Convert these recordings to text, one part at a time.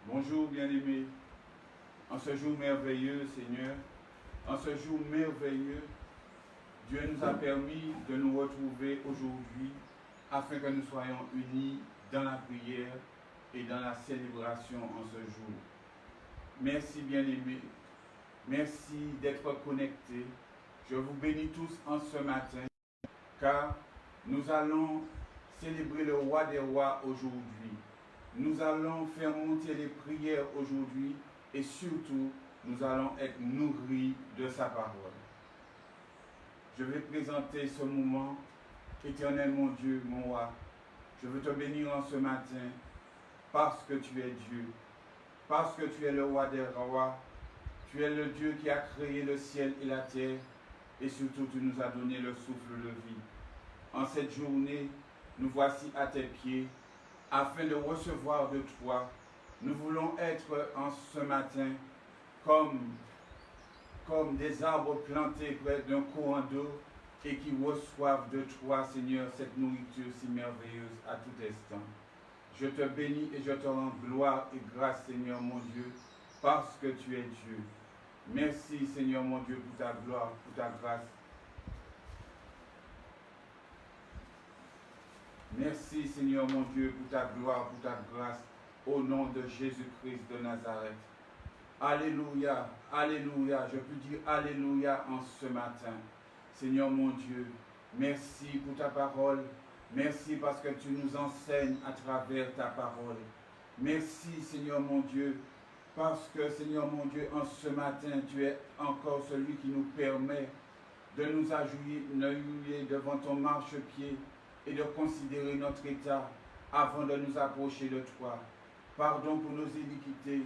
Bonjour bien-aimés, en ce jour merveilleux, Seigneur, en ce jour merveilleux, Dieu nous a permis de nous retrouver aujourd'hui afin que nous soyons unis dans la prière et dans la célébration en ce jour. Merci bien-aimés, merci d'être connectés. Je vous bénis tous en ce matin, car nous allons célébrer le roi des rois aujourd'hui. Nous allons faire monter les prières aujourd'hui et surtout, nous allons être nourris de sa parole. Je vais présenter ce moment. Éternel mon Dieu, mon roi, je veux te bénir en ce matin parce que tu es Dieu, parce que tu es le roi des rois, tu es le Dieu qui a créé le ciel et la terre et surtout tu nous as donné le souffle de vie. En cette journée, nous voici à tes pieds afin de recevoir de toi. Nous voulons être en ce matin comme des arbres plantés près d'un courant d'eau et qui reçoivent de toi, Seigneur, cette nourriture si merveilleuse à tout instant. Je te bénis et je te rends gloire et grâce, Seigneur mon Dieu, parce que tu es Dieu. Merci, Seigneur mon Dieu, pour ta gloire, pour ta grâce. Merci, Seigneur mon Dieu, pour ta gloire, pour ta grâce, au nom de Jésus-Christ de Nazareth. Alléluia, alléluia, je peux dire alléluia en ce matin. Seigneur mon Dieu, merci pour ta parole. Merci parce que tu nous enseignes à travers ta parole. Merci, Seigneur mon Dieu, parce que, Seigneur mon Dieu, en ce matin, tu es encore celui qui nous permet de nous agenouiller devant ton marchepied et de considérer notre état avant de nous approcher de toi. Pardon pour nos iniquités,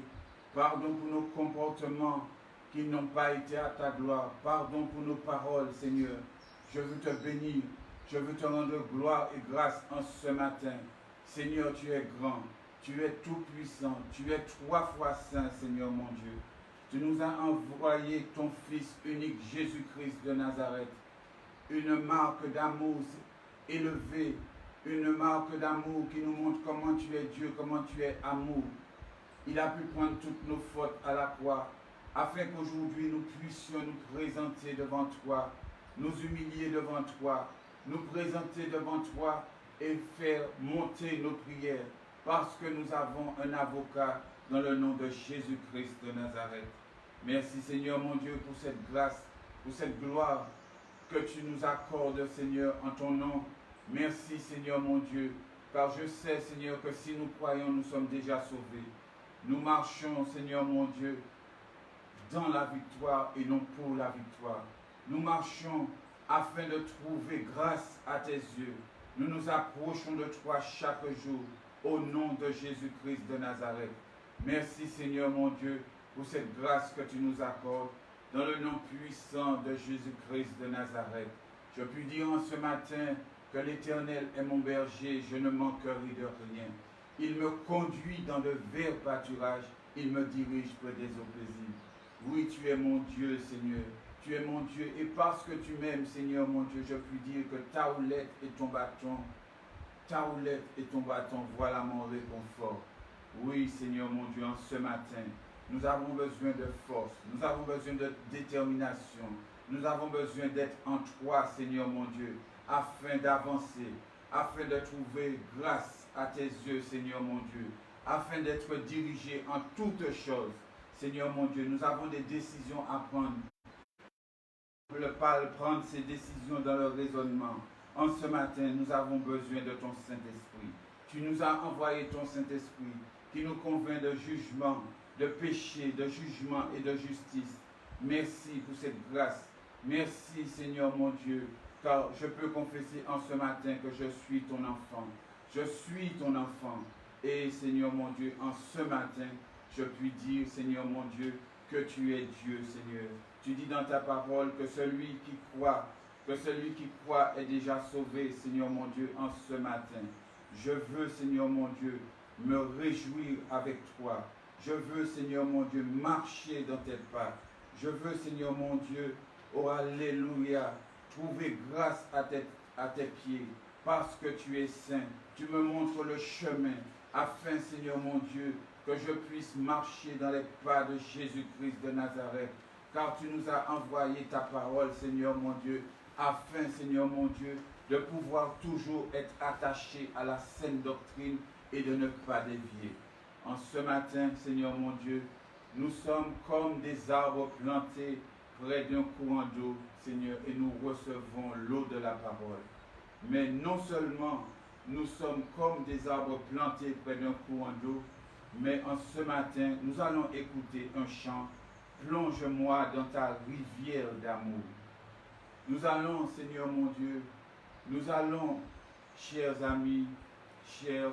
pardon pour nos comportements qui n'ont pas été à ta gloire. Pardon pour nos paroles, Seigneur. Je veux te bénir. Je veux te rendre gloire et grâce en ce matin. Seigneur, tu es grand. Tu es tout puissant. Tu es 3 fois saint, Seigneur mon Dieu. Tu nous as envoyé ton Fils unique, Jésus-Christ de Nazareth. Une marque d'amour élevée. Une marque d'amour qui nous montre comment tu es Dieu, comment tu es amour. Il a pu prendre toutes nos fautes à la croix, afin qu'aujourd'hui nous puissions nous présenter devant toi, nous humilier devant toi, nous présenter devant toi et faire monter nos prières, parce que nous avons un avocat dans le nom de Jésus-Christ de Nazareth. Merci Seigneur mon Dieu pour cette grâce, pour cette gloire que tu nous accordes Seigneur en ton nom. Merci Seigneur mon Dieu, car je sais Seigneur que si nous croyons, nous sommes déjà sauvés. Nous marchons, Seigneur mon Dieu, dans la victoire et non pour la victoire. Nous marchons afin de trouver grâce à tes yeux. Nous nous approchons de toi chaque jour au nom de Jésus-Christ de Nazareth. Merci Seigneur mon Dieu pour cette grâce que tu nous accordes dans le nom puissant de Jésus-Christ de Nazareth. Je puis dire en ce matin que l'Éternel est mon berger, je ne manquerai de rien. Il me conduit dans de verts pâturages, il me dirige près des eaux paisibles. Oui, tu es mon Dieu, Seigneur. Tu es mon Dieu. Et parce que tu m'aimes, Seigneur, mon Dieu, je puis dire que ta houlette et ton bâton, voilà mon réconfort. Oui, Seigneur, mon Dieu, en ce matin, nous avons besoin de force, nous avons besoin de détermination, nous avons besoin d'être en toi, Seigneur, mon Dieu, afin d'avancer, afin de trouver grâce à tes yeux, Seigneur mon Dieu, afin d'être dirigé en toutes choses. Seigneur mon Dieu, nous avons des décisions à prendre. On ne peut pas prendre ces décisions dans le raisonnement. En ce matin, nous avons besoin de ton Saint-Esprit. Tu nous as envoyé ton Saint-Esprit qui nous convainc de jugement, de péché, de jugement et de justice. Merci pour cette grâce. Merci, Seigneur mon Dieu, car je peux confesser en ce matin que je suis ton enfant. Je suis ton enfant. Et Seigneur mon Dieu, en ce matin, je puis dire, Seigneur mon Dieu, que tu es Dieu, Seigneur. Tu dis dans ta parole que celui qui croit est déjà sauvé, Seigneur mon Dieu, en ce matin. Je veux, Seigneur mon Dieu, me réjouir avec toi. Je veux, Seigneur mon Dieu, marcher dans tes pas. Je veux, Seigneur mon Dieu, oh alléluia, trouver grâce à tes pieds, parce que tu es saint. Tu me montres le chemin. afin, Seigneur mon Dieu, que je puisse marcher dans les pas de Jésus-Christ de Nazareth, car tu nous as envoyé ta parole, Seigneur mon Dieu, afin, Seigneur mon Dieu, de pouvoir toujours être attaché à la saine doctrine et de ne pas dévier. En ce matin, Seigneur mon Dieu, nous sommes comme des arbres plantés près d'un courant d'eau, Seigneur, et nous recevons l'eau de la parole. Mais non seulement nous sommes comme des arbres plantés près d'un courant d'eau, mais en ce matin, nous allons écouter un chant, Plonge-moi dans ta rivière d'amour. Nous allons, Seigneur mon Dieu, nous allons, chers amis, chers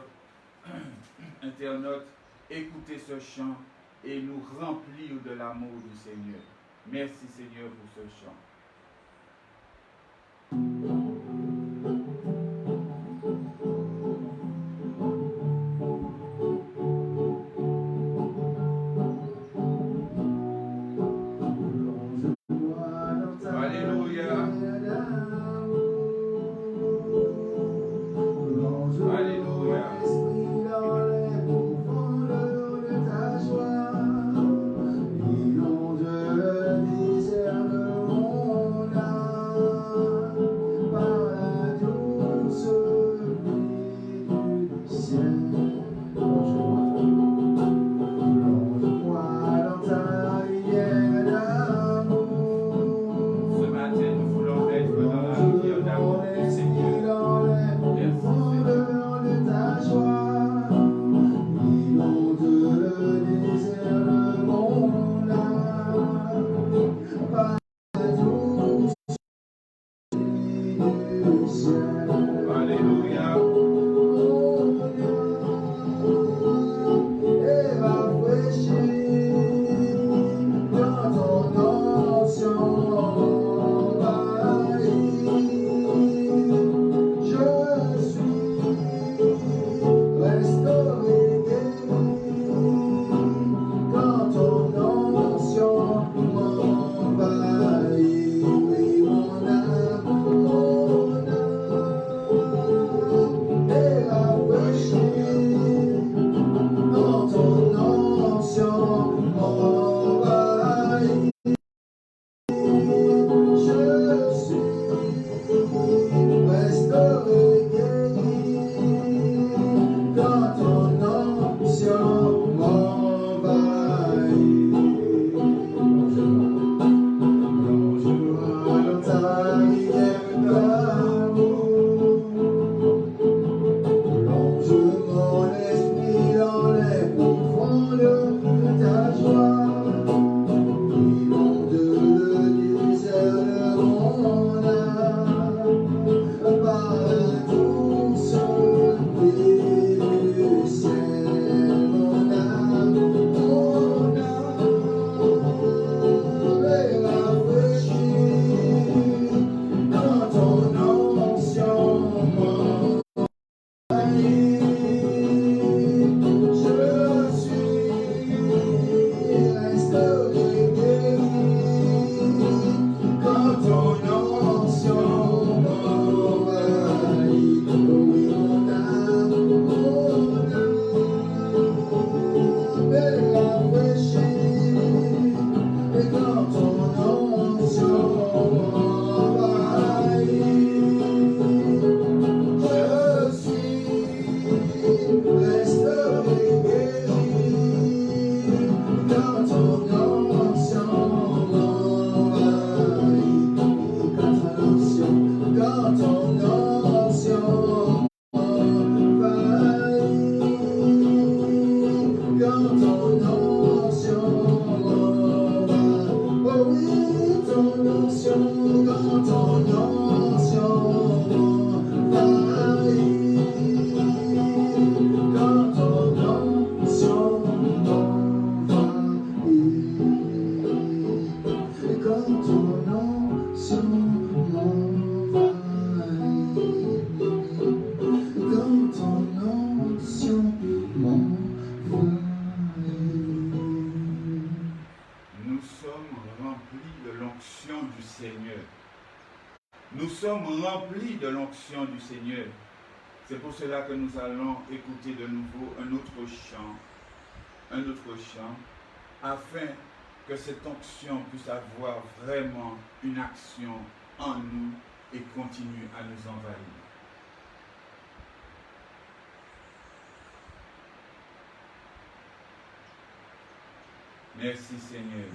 internautes, écouter ce chant et nous remplir de l'amour du Seigneur. Merci Seigneur pour ce chant. Nous sommes remplis de l'onction du Seigneur. C'est pour cela que nous allons écouter de nouveau un autre chant, afin que cette onction puisse avoir vraiment une action en nous et continue à nous envahir. Merci Seigneur.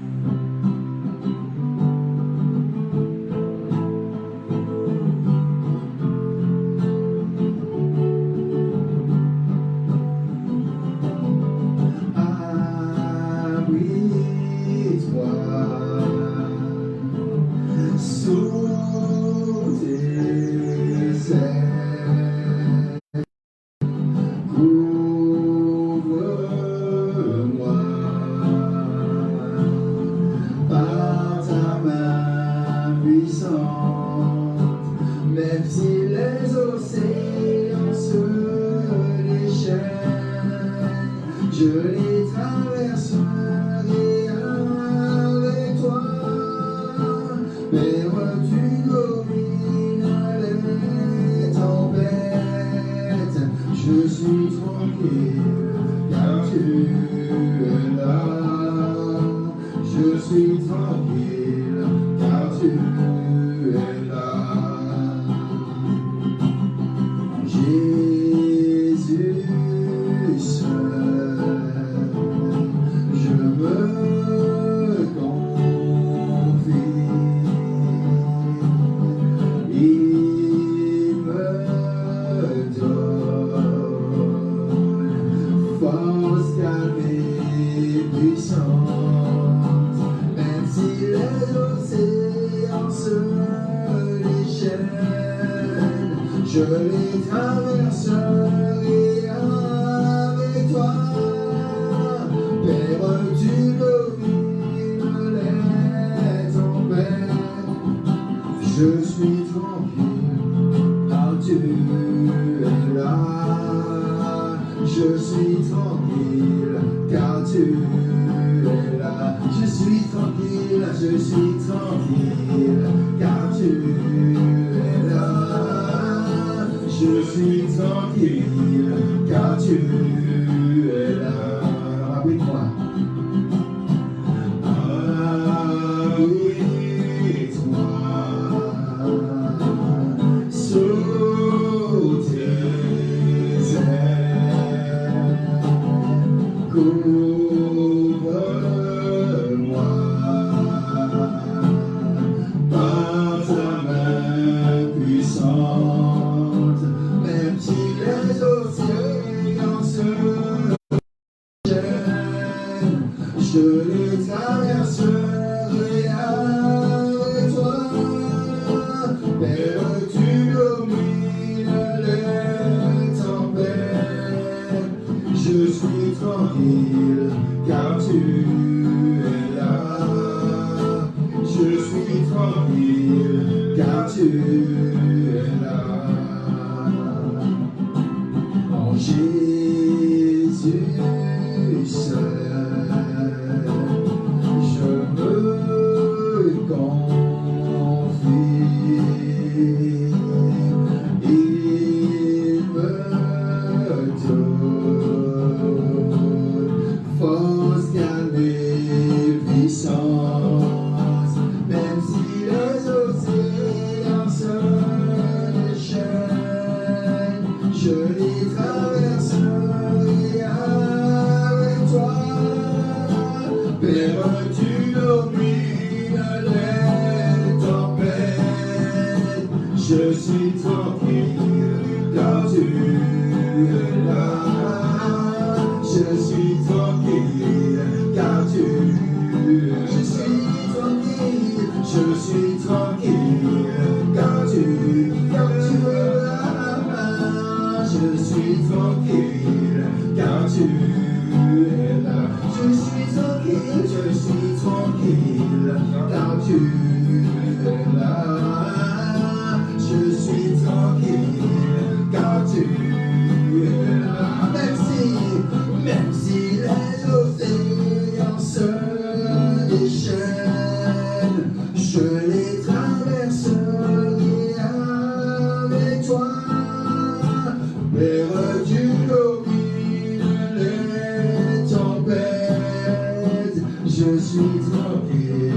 Je suis tranquille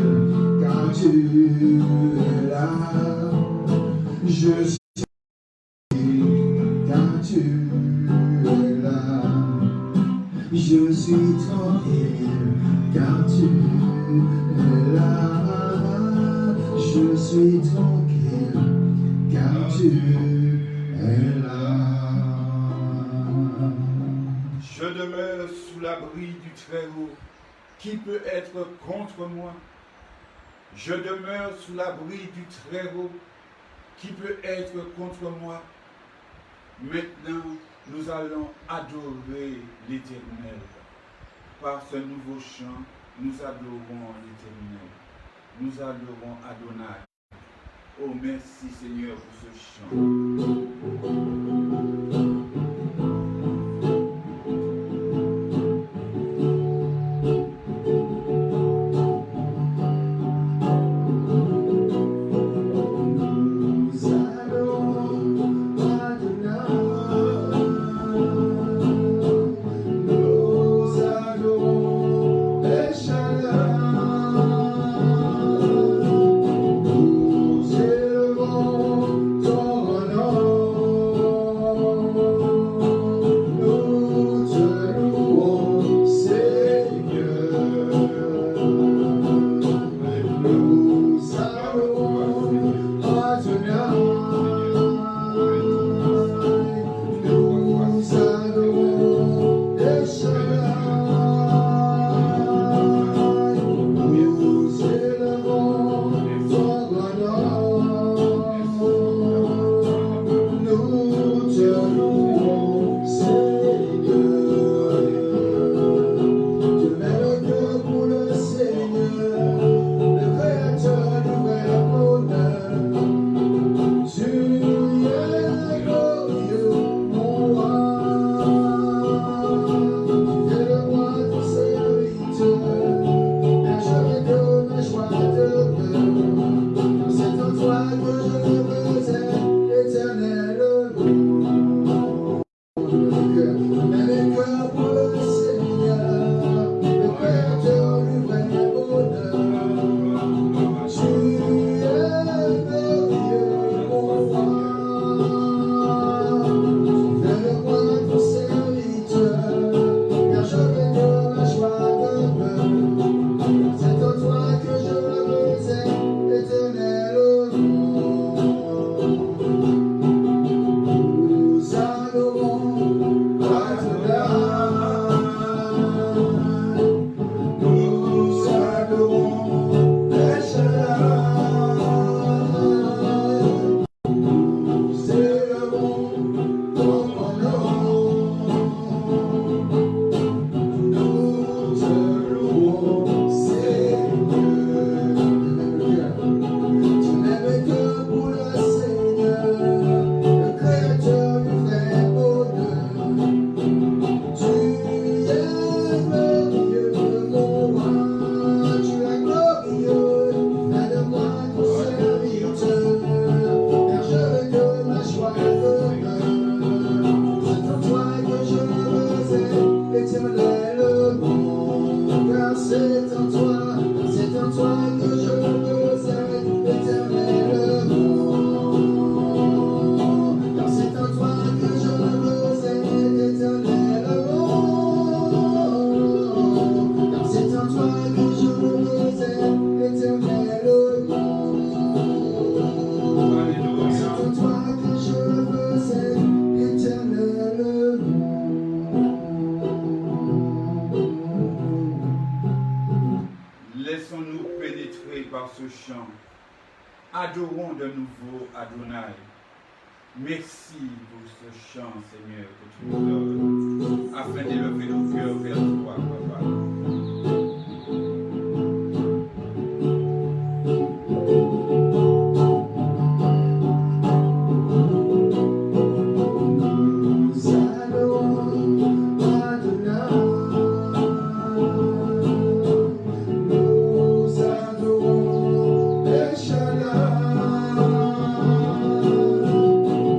car tu es là. Je suis car tu es là. Je suis tranquille car tu es là. Je suis tranquille car tu es là. Je demeure sous l'abri du Très-Haut. Qui peut être contre moi? Je demeure sous l'abri du Très-Haut. Qui peut être contre moi? Maintenant, nous allons adorer l'Éternel. Par ce nouveau chant, nous adorons l'Éternel. Nous adorons Adonai. Oh, merci Seigneur pour ce chant. Adorons de nouveau Adonai. Merci pour ce chant, Seigneur, que tu nous donnes, afin d'élever nos cœurs vers toi, Papa.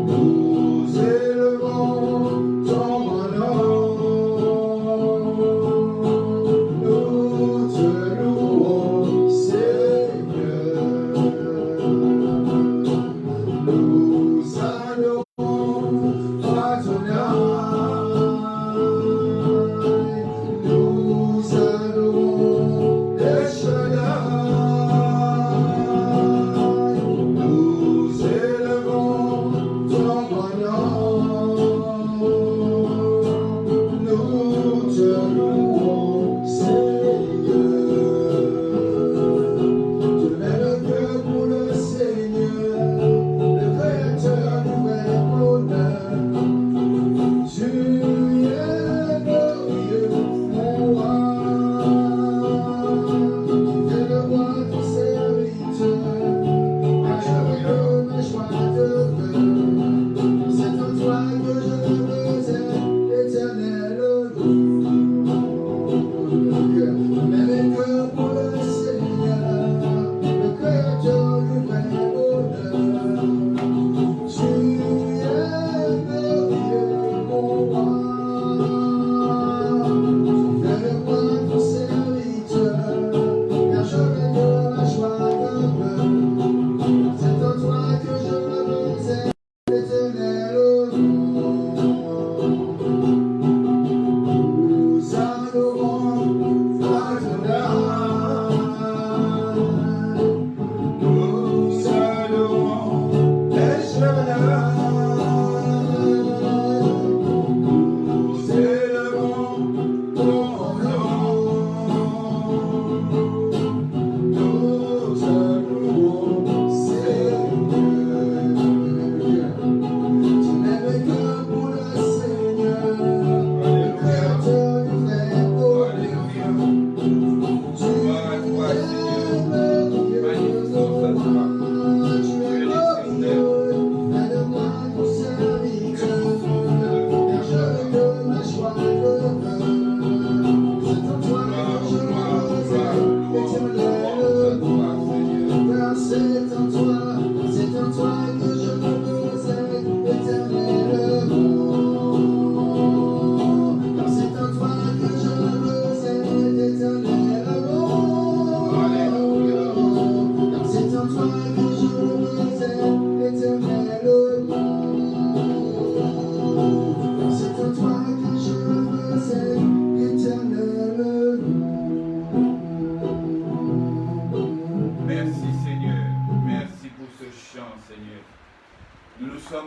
Nous élevons ton nom.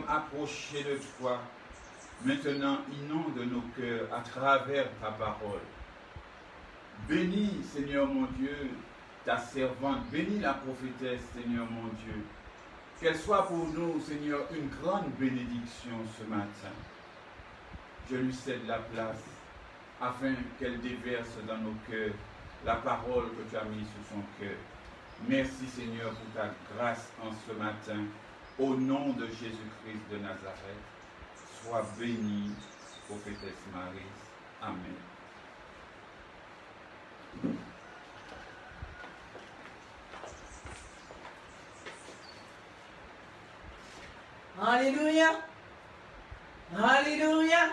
Approcher de toi, maintenant inonde nos cœurs à travers ta parole. Bénis, Seigneur mon Dieu, ta servante, bénis la prophétesse, Seigneur mon Dieu. Qu'elle soit pour nous, Seigneur, une grande bénédiction ce matin. Je lui cède la place afin qu'elle déverse dans nos cœurs la parole que tu as mise sur son cœur. Merci, Seigneur, pour ta grâce en ce matin. Au nom de Jésus-Christ de Nazareth, sois bénie, prophétesse Marie. Amen. Alléluia. Alléluia.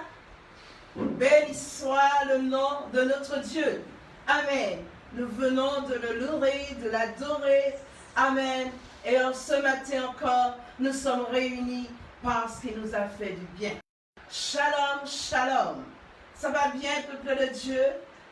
Béni soit le nom de notre Dieu. Amen. Nous venons de le louer, de l'adorer. Amen. Et ce matin encore, nous sommes réunis parce qu'il nous a fait du bien. Shalom, shalom. Ça va bien, peuple de Dieu?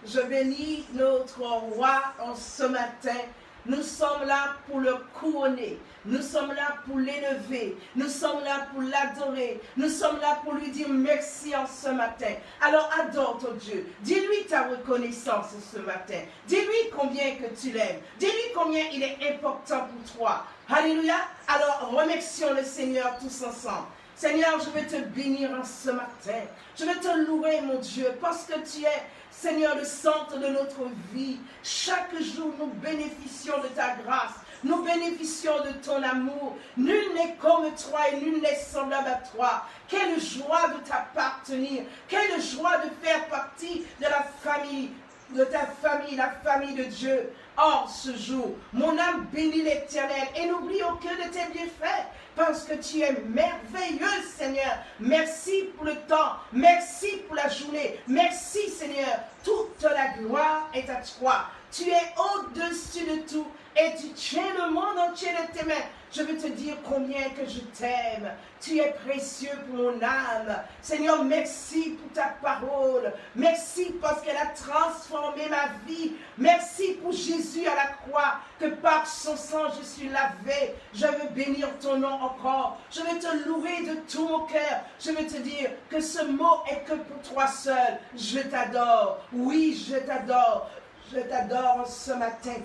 Je bénis notre roi en ce matin. Nous sommes là pour le couronner. Nous sommes là pour l'élever. Nous sommes là pour l'adorer. Nous sommes là pour lui dire merci en ce matin. Alors adore ton Dieu. Dis-lui ta reconnaissance ce matin. Dis-lui combien que tu l'aimes. Dis-lui combien il est important pour toi. Alléluia. Alors remercions le Seigneur tous ensemble. Seigneur, je vais te bénir en ce matin. Je vais te louer, mon Dieu, parce que tu es, Seigneur, le centre de notre vie. Chaque jour, nous bénéficions de ta grâce. Nous bénéficions de ton amour. Nul n'est comme toi et nul n'est semblable à toi. Quelle joie de t'appartenir. Quelle joie de faire partie de la famille, de ta famille, la famille de Dieu. Or, ce jour, mon âme bénit l'Éternel et n'oublie aucun de tes bienfaits. Parce que tu es merveilleux, Seigneur. Merci pour le temps. Merci pour la journée. Merci, Seigneur. Toute la gloire est à toi. Tu es au-dessus de tout et tu tiens le monde entier de tes mains. Je veux te dire combien que je t'aime. Tu es précieux pour mon âme. Seigneur, merci pour ta parole. Merci parce qu'elle a transformé ma vie. Merci pour Jésus à la croix, que par son sang je suis lavé. Je veux bénir ton nom encore. Je veux te louer de tout mon cœur. Je veux te dire que ce mot est que pour toi seul. Je t'adore. Oui, je t'adore. Je t'adore ce matin.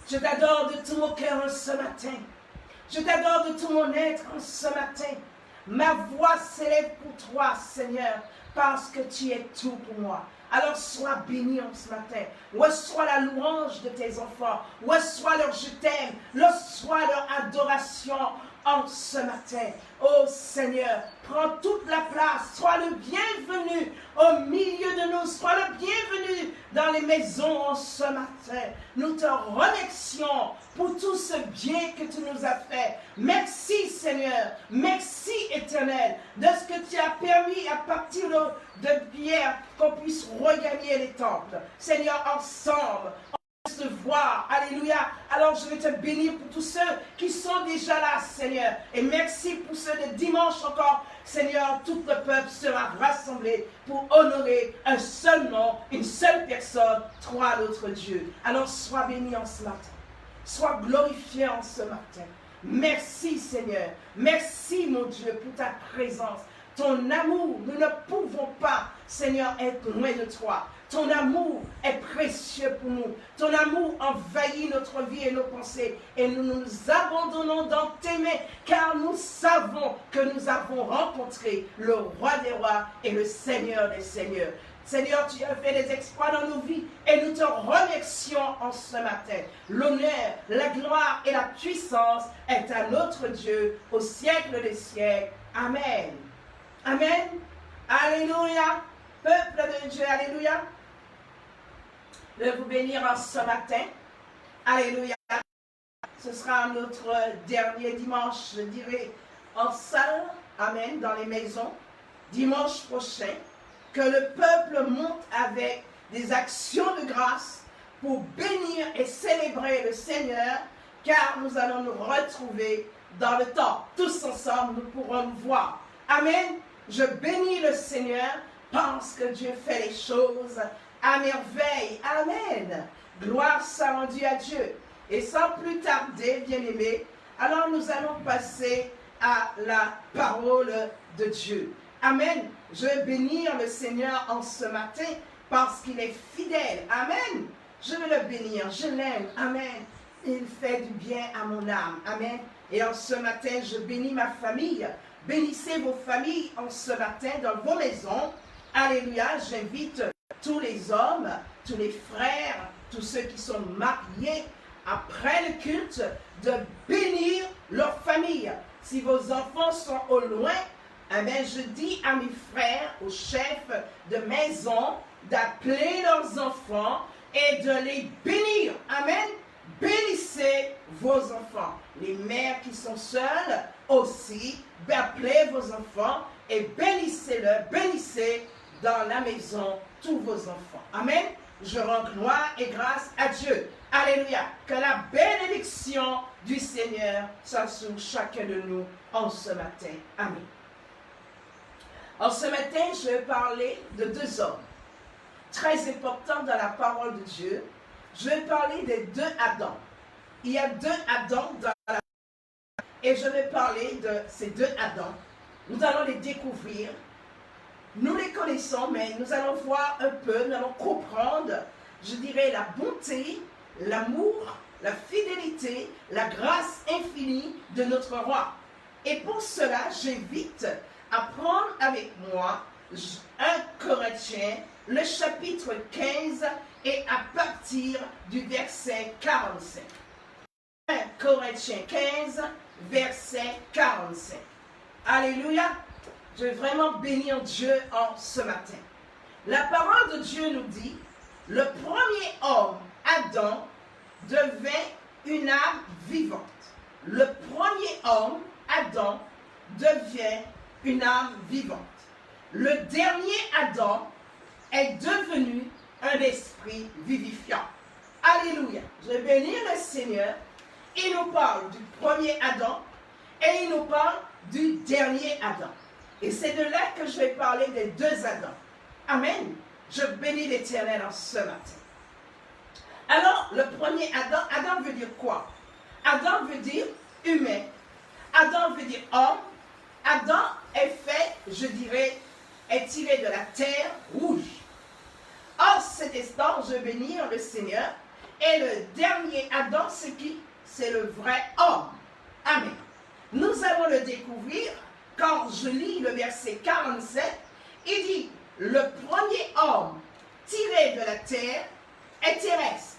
Je t'adore de tout mon cœur ce matin. Je t'adore de tout mon être ce matin. Ma voix s'élève pour toi, Seigneur, parce que tu es tout pour moi. Alors sois béni en ce matin. Reçois la louange de tes enfants. Reçois leur je t'aime. Reçois leur adoration en ce matin. Oh Seigneur, prends toute la place. Sois le bienvenu au milieu de nous. Sois le bienvenu dans les maisons en ce matin. Nous te remercions pour tout ce bien que tu nous as fait. Merci Seigneur. Merci Éternel de ce que tu as permis à partir de Pierre qu'on puisse regagner les temples. Seigneur, ensemble, on se voir. Alléluia. Alors je vais te bénir pour tous ceux qui sont déjà là, Seigneur. Et merci pour ceux de dimanche encore. Seigneur, tout le peuple sera rassemblé pour honorer un seul nom, une seule personne, trois autres dieux. Alors sois béni en ce matin. Sois glorifié en ce matin. Merci Seigneur. Merci mon Dieu pour ta présence. Ton amour, nous ne pouvons pas, Seigneur, être loin de toi. Ton amour est précieux pour nous. Ton amour envahit notre vie et nos pensées. Et nous nous abandonnons dans tes mains, car nous savons que nous avons rencontré le roi des rois et le Seigneur des seigneurs. Seigneur, tu as fait des exploits dans nos vies et nous te remercions en ce matin. L'honneur, la gloire et la puissance est à notre Dieu au siècle des siècles. Amen. Amen. Alléluia. Peuple de Dieu, alléluia. Je vais vous bénir en ce matin. Alléluia. Ce sera notre dernier dimanche, je dirais, en salle. Amen. Dans les maisons. Dimanche prochain. Que le peuple monte avec des actions de grâce pour bénir et célébrer le Seigneur, car nous allons nous retrouver dans le temps. Tous ensemble, nous pourrons nous voir. Amen. Je bénis le Seigneur parce que Dieu fait les choses à merveille. Amen. Gloire soit rendue à Dieu. Et sans plus tarder, bien-aimés, alors nous allons passer à la parole de Dieu. Amen. Je vais bénir le Seigneur en ce matin parce qu'il est fidèle. Amen. Je vais le bénir. Je l'aime. Amen. Il fait du bien à mon âme. Amen. Et en ce matin, je bénis ma famille. Bénissez vos familles en ce matin dans vos maisons. Alléluia. J'invite tous les hommes, tous les frères, tous ceux qui sont mariés après le culte de bénir leur famille. Si vos enfants sont au loin, eh bien, je dis à mes frères, aux chefs de maison, d'appeler leurs enfants et de les bénir. Amen. Bénissez vos enfants. Les mères qui sont seules aussi, appelez vos enfants et bénissez-le. Bénissez dans la maison tous vos enfants. Amen. Je rends gloire et grâce à Dieu. Alléluia. Que la bénédiction du Seigneur soit sur chacun de nous en ce matin. Amen. En ce matin, je vais parler de deux hommes très importants dans la parole de Dieu. Je vais parler des deux Adams. Il y a deux Adams dans la Bible. Et je vais parler de ces deux Adams. Nous allons les découvrir. Nous les connaissons, mais nous allons voir un peu, nous allons comprendre, je dirais, la bonté, l'amour, la fidélité, la grâce infinie de notre roi. Et pour cela, j'invite à prendre avec moi 1 Corinthiens, le chapitre 15 et à partir du verset 45. 1 Corinthiens 15, verset 45. Alléluia. Je vais vraiment bénir Dieu en ce matin. La parole de Dieu nous dit, le premier homme, Adam, devint une âme vivante. Le premier homme, Adam, devient une âme vivante. Le dernier Adam est devenu un esprit vivifiant. Alléluia. Je vais bénir le Seigneur. Il nous parle du premier Adam et il nous parle du dernier Adam. Et c'est de là que je vais parler des deux Adams. Amen. Je bénis l'Éternel en ce matin. Alors, le premier Adam, Adam veut dire quoi? Adam veut dire humain. Adam veut dire homme. Adam est fait, je dirais, est tiré de la terre rouge. Or, cet instant, je vais bénir le Seigneur. Et le dernier Adam, c'est qui? C'est le vrai homme. Amen. Nous allons le découvrir quand je lis le verset 47. Il dit, le premier homme tiré de la terre est terrestre.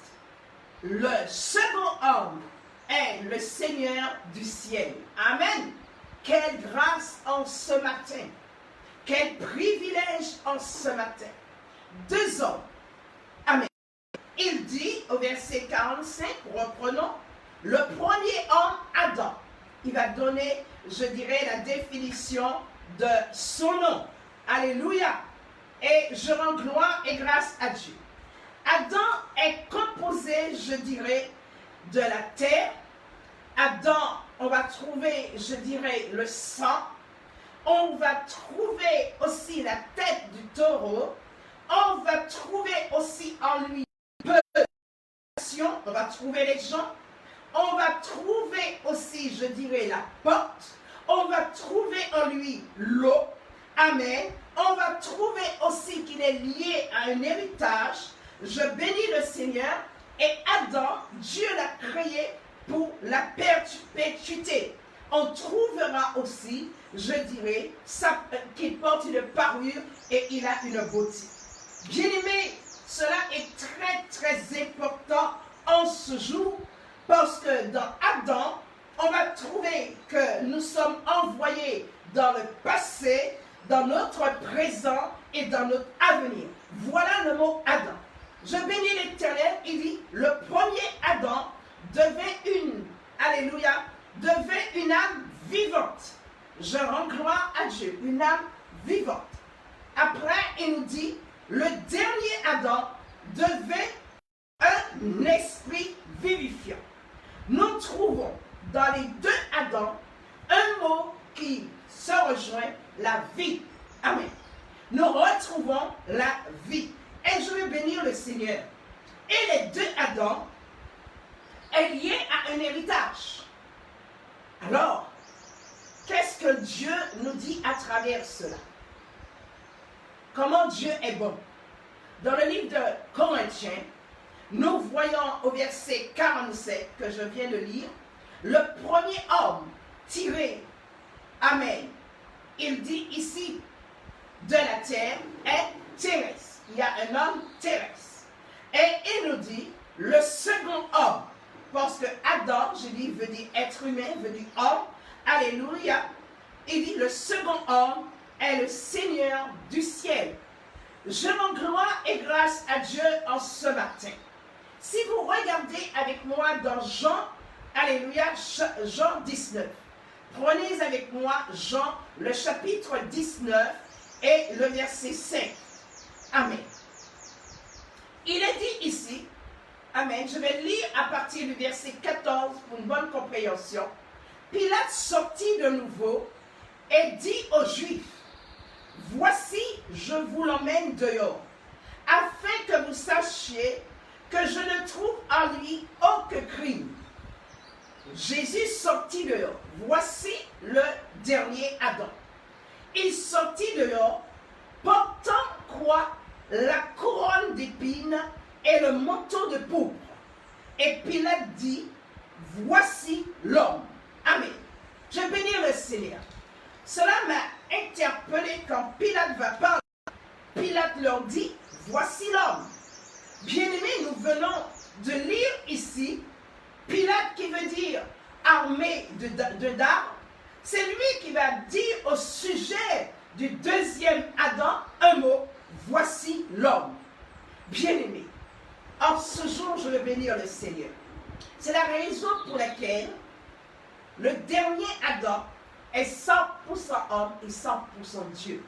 Le second homme est le Seigneur du ciel. Amen. Quelle grâce en ce matin. Quel privilège en ce matin. Deux hommes. Amen. Il dit au verset 45, reprenons, le premier homme, Adam. Il va donner, je dirais, la définition de son nom. Alléluia. Et je rends gloire et grâce à Dieu. Adam est composé, je dirais, de la terre. Adam, on va trouver, je dirais, le sang. On va trouver aussi la tête du taureau. On va trouver aussi en lui peu de passion. On va trouver les gens. On va trouver aussi, je dirais, la porte. On va trouver en lui l'eau. Amen. On va trouver aussi qu'il est lié à un héritage. Je bénis le Seigneur. Et Adam, Dieu l'a créé pour la perpétuité. On trouvera aussi, je dirais, qu'il porte une parure et il a une beauté. Bien-aimés, cela est très très important en ce jour parce que dans Adam, on va trouver que nous sommes envoyés dans le passé, dans notre présent et dans notre avenir. Voilà le mot Adam. Je bénis l'Éternel, il dit, le premier Adam devait une âme vivante. Je rends gloire à Dieu, une âme vivante. Après, il nous dit, le dernier Adam devait un esprit vivifiant. Nous trouvons dans les deux Adams un mot qui se rejoint, la vie. Amen. Nous retrouvons la vie. Et je vais bénir le Seigneur. Et les deux Adams est lié à un héritage. Alors, qu'est-ce que Dieu nous dit à travers cela? Comment Dieu est bon? Dans le livre de Corinthiens, nous voyons au verset 47 que je viens de lire, le premier homme tiré, amen, il dit ici, de la terre est terrestre. Il y a un homme terrestre. Et il nous dit, le second homme, parce que Adam, je dis, veut dire être humain, veut dire homme, alléluia, il dit, le second homme est le Seigneur du ciel. Je rends gloire et grâce à Dieu en ce matin. Si vous regardez avec moi dans Jean, alléluia, Jean 19, prenez avec moi Jean, le chapitre 19 et le verset 5. Amen. Il est dit ici, amen, je vais lire à partir du verset 14 pour une bonne compréhension. Pilate sortit de nouveau et dit aux Juifs, voici, je vous l'emmène dehors, afin que vous sachiez que je ne trouve en lui aucun crime. Jésus sortit dehors. Voici le dernier Adam. Il sortit dehors, portant quoi? La couronne d'épines et le manteau de pourpre. Et Pilate dit, voici l'homme. Amen. Je bénis le Seigneur. Cela m'a interpellé quand Pilate va parler. Pilate leur dit, voici l'homme. Bien-aimés, nous venons de lire ici, Pilate qui veut dire armé de dards, c'est lui qui va dire au sujet du deuxième Adam un mot, voici l'homme. Bien-aimé, en ce jour, je veux bénir le Seigneur. C'est la raison pour laquelle le dernier Adam est 100% homme et 100% Dieu.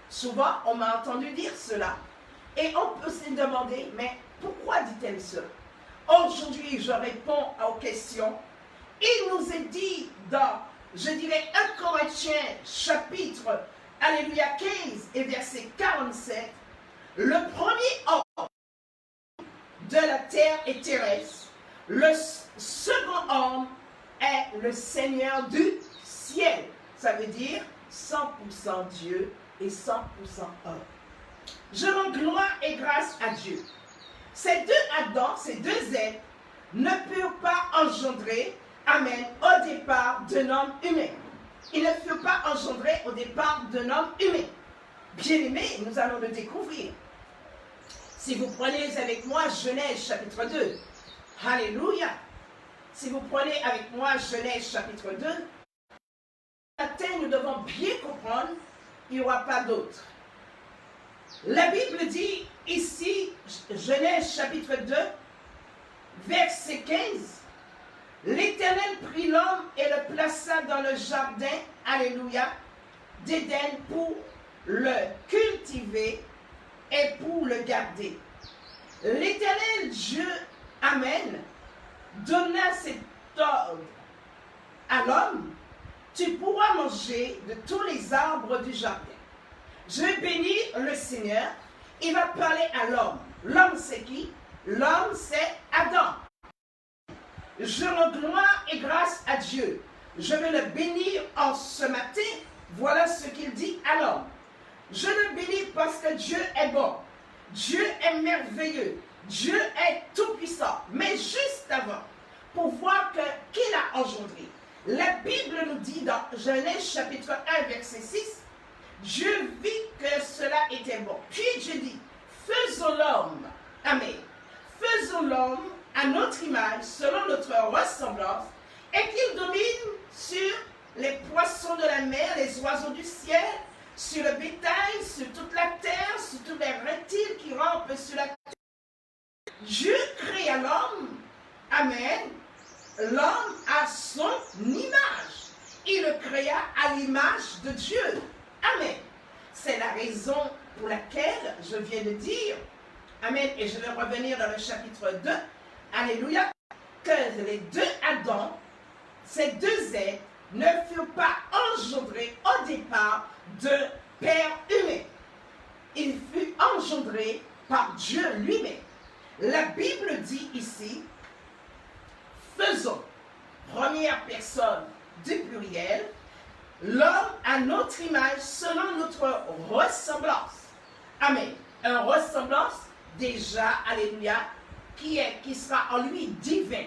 Souvent, on m'a entendu dire cela. Et on peut se demander, mais pourquoi dit-elle cela? Aujourd'hui, je réponds aux questions. Il nous est dit dans, je dirais, 1 Corinthiens chapitre, alléluia, 15 et verset 47, le premier homme de la terre est terrestre, le second homme est le Seigneur du ciel. Ça veut dire 100% Dieu et 100% homme. Je rends gloire et grâce à Dieu. Ces deux Adams, ces deux êtres, ne purent pas engendrer, amen, au départ d'un homme humain. Ils ne furent pas engendrés au départ d'un homme humain. Bien-aimés, nous allons le découvrir. Si vous prenez avec moi Genèse chapitre 2, alléluia. Si vous prenez avec moi Genèse chapitre 2, ce matin, nous devons bien comprendre, il n'y aura pas d'autre. La Bible dit ici, Genèse chapitre 2, verset 15, l'Éternel prit l'homme et le plaça dans le jardin, alléluia, d'Éden pour le cultiver et pour le garder. L'Éternel Dieu, amen, donna cet ordre à l'homme, tu pourras manger de tous les arbres du jardin. Je vais bénir le Seigneur, il va parler à l'homme. L'homme c'est qui? L'homme c'est Adam. Je rends gloire et grâce à Dieu. Je vais le bénir en ce matin. Voilà ce qu'il dit à l'homme. Je le bénis parce que Dieu est bon. Dieu est merveilleux. Dieu est tout-puissant. Mais juste avant, pour voir qu'il a engendré, la Bible nous dit dans Genèse chapitre 1, verset 6, Dieu vit que cela était bon. Puis Dieu dit, faisons l'homme. Amen. Faisons l'homme à notre image, selon notre ressemblance, et qu'il domine sur les poissons de la mer, les oiseaux du ciel, sur le bétail, sur toute la terre, sur tous les reptiles qui rampent sur la terre. Dieu créa l'homme, amen, l'homme à son image. Il le créa à l'image de Dieu. Amen. C'est la raison pour laquelle je viens de dire, amen, et je vais revenir dans le chapitre 2, alléluia, que les deux Adam, ces deux êtres, ne furent pas engendrés au départ de père humain. Il fut engendré par Dieu lui-même. La Bible dit ici, faisons, première personne du pluriel, l'homme à notre image selon notre ressemblance. Amen. Une ressemblance déjà, alléluia, qui sera en lui divin.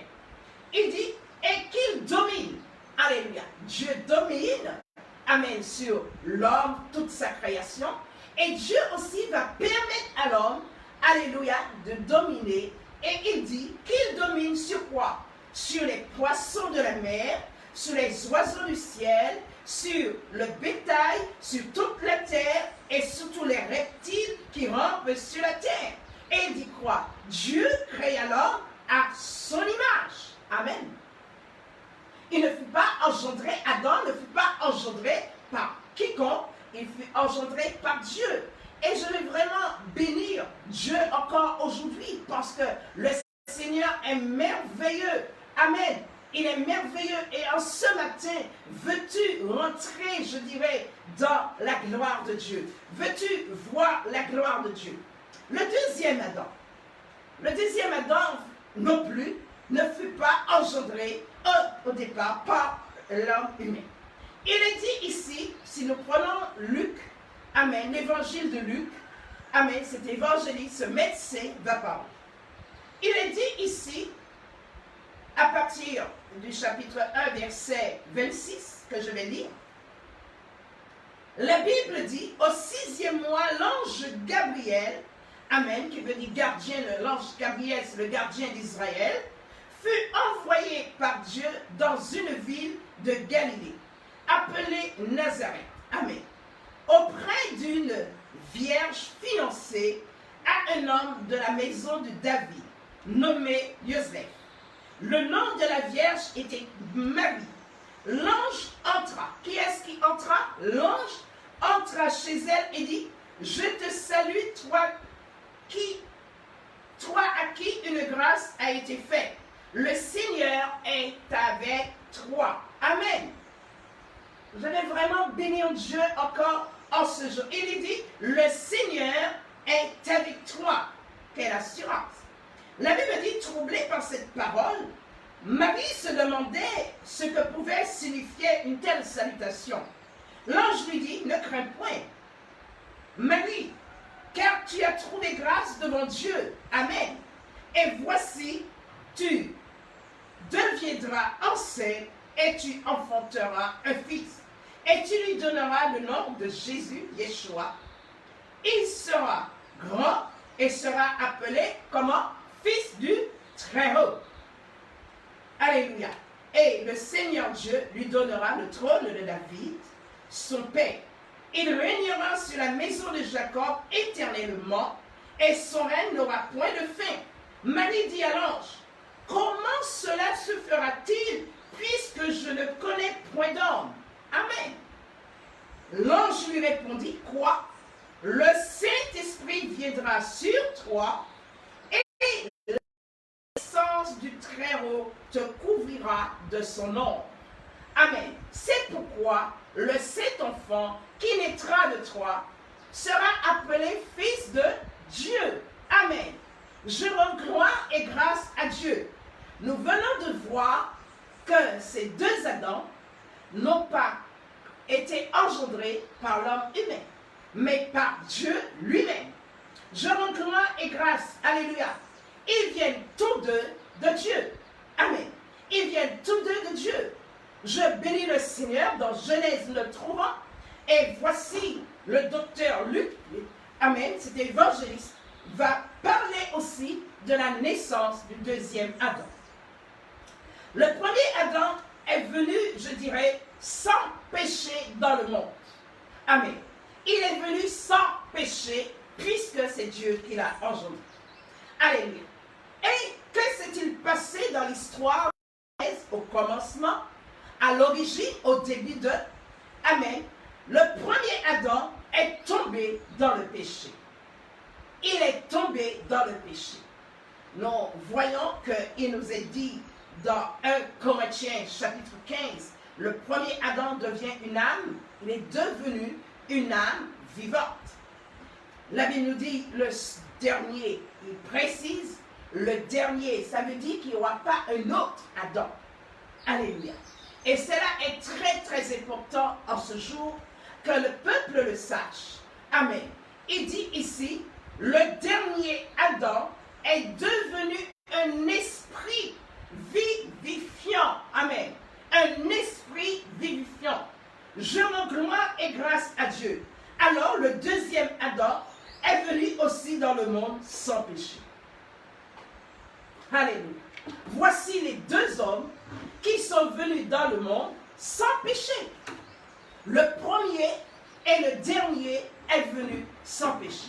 Il dit, et qu'il domine. Alléluia. Dieu domine, amen, sur l'homme, toute sa création. Et Dieu aussi va permettre à l'homme, alléluia, de dominer. Et il dit qu'il domine sur quoi? Sur les poissons de la mer, sur les oiseaux du ciel, sur le bétail, sur toute la terre et sur tous les reptiles qui rampent sur la terre. Et il dit quoi? Dieu créa l'homme à son image. Amen. Il ne fut pas engendré, Adam ne fut pas engendré par quiconque, il fut engendré par Dieu. Et je vais vraiment bénir Dieu encore aujourd'hui parce que le Seigneur est merveilleux. Amen. Il est merveilleux. Et en ce matin, veux-tu rentrer, je dirais, dans la gloire de Dieu? Veux-tu voir la gloire de Dieu? Le deuxième Adam non plus ne fut pas engendré au départ par l'homme humain. Il est dit ici, si nous prenons Luc, amen, l'évangile de Luc, amen, cet évangéliste, ce médecin va parler. Il est dit ici, à partir du chapitre 1, verset 26, que je vais lire, la Bible dit, au 6e mois, l'ange Gabriel, amen, qui veut dire gardien, l'ange Gabriel, c'est le gardien d'Israël, fut envoyé par Dieu dans une ville de Galilée, appelée Nazareth, amen, auprès d'une vierge fiancée à un homme de la maison de David, nommé Joseph. Le nom de la vierge était Marie. L'ange entra. Qui est-ce qui entra? L'ange entra chez elle et dit, je te salue, toi à qui une grâce a été faite. Le Seigneur est avec toi. Amen. Je vais vraiment bénir Dieu encore en ce jour. Il dit, le Seigneur est avec toi. Quelle assurance. La Bible dit, troublée par cette parole, Marie se demandait ce que pouvait signifier une telle salutation. L'ange lui dit, ne crains point, Marie, car tu as trouvé grâce devant Dieu. Amen. Et voici, tu deviendras enceinte et tu enfanteras un fils. Et tu lui donneras le nom de Jésus, Yeshua. Il sera grand et sera appelé comment? Fils du Très-Haut. Alléluia. Et le Seigneur Dieu lui donnera le trône de David, son père. Il régnera sur la maison de Jacob éternellement, et son règne n'aura point de fin. Marie dit à l'ange, comment cela se fera-t-il, puisque je ne connais point d'homme? Amen. L'ange lui répondit, quoi? Le Saint-Esprit viendra sur toi, et la puissance du Très-Haut te couvrira de son ombre. Amen. C'est pourquoi le Saint-Enfant qui naîtra de toi sera appelé Fils de Dieu. Amen. Je rends gloire et grâce à Dieu. Nous venons de voir que ces deux Adams n'ont pas été engendrés par l'homme humain. mais par Dieu lui-même. Je rends gloire et grâce. Alléluia. Ils viennent tous deux de Dieu. Amen. Ils viennent tous deux de Dieu. Je bénis le Seigneur. Dans Genèse, nous le trouvons. Et voici le docteur Luc, amen, c'était évangéliste, va parler aussi de la naissance du deuxième Adam. Le premier Adam est venu, je dirais, sans péché dans le monde. Amen. Il est venu sans péché, puisque c'est Dieu qui l'a engendré. Alléluia. Et que s'est-il passé dans l'histoire au commencement, à l'origine, au début de... Amen. Le premier Adam est tombé dans le péché. Il est tombé dans le péché. Nous voyons qu'il nous est dit dans 1 Corinthiens chapitre 15, le premier Adam devient une âme, il est devenu une âme vivante. La Bible nous dit le dernier, il précise, le dernier, ça veut dire qu'il n'y aura pas un autre Adam. Alléluia. Et cela est très très important en ce jour, que le peuple le sache. Amen. Il dit ici, le dernier Adam est devenu un esprit vivifiant. Amen. Un esprit vivifiant. Je rends gloire et grâce à Dieu. Alors, le deuxième Adam est venu aussi dans le monde sans péché. Alléluia. Voici les deux hommes qui sont venus dans le monde sans péché. Le premier et le dernier est venu sans péché.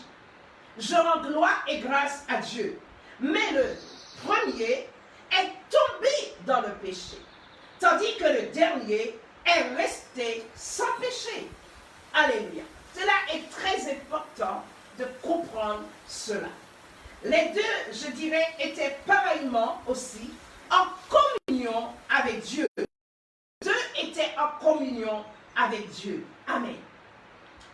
Je rends gloire et grâce à Dieu. Mais le premier est tombé dans le péché, tandis que le dernier est resté sans péché. Alléluia. Cela est très important de comprendre cela. Les deux, je dirais, étaient pareillement aussi en communion avec Dieu. Les deux étaient en communion avec Dieu. Amen.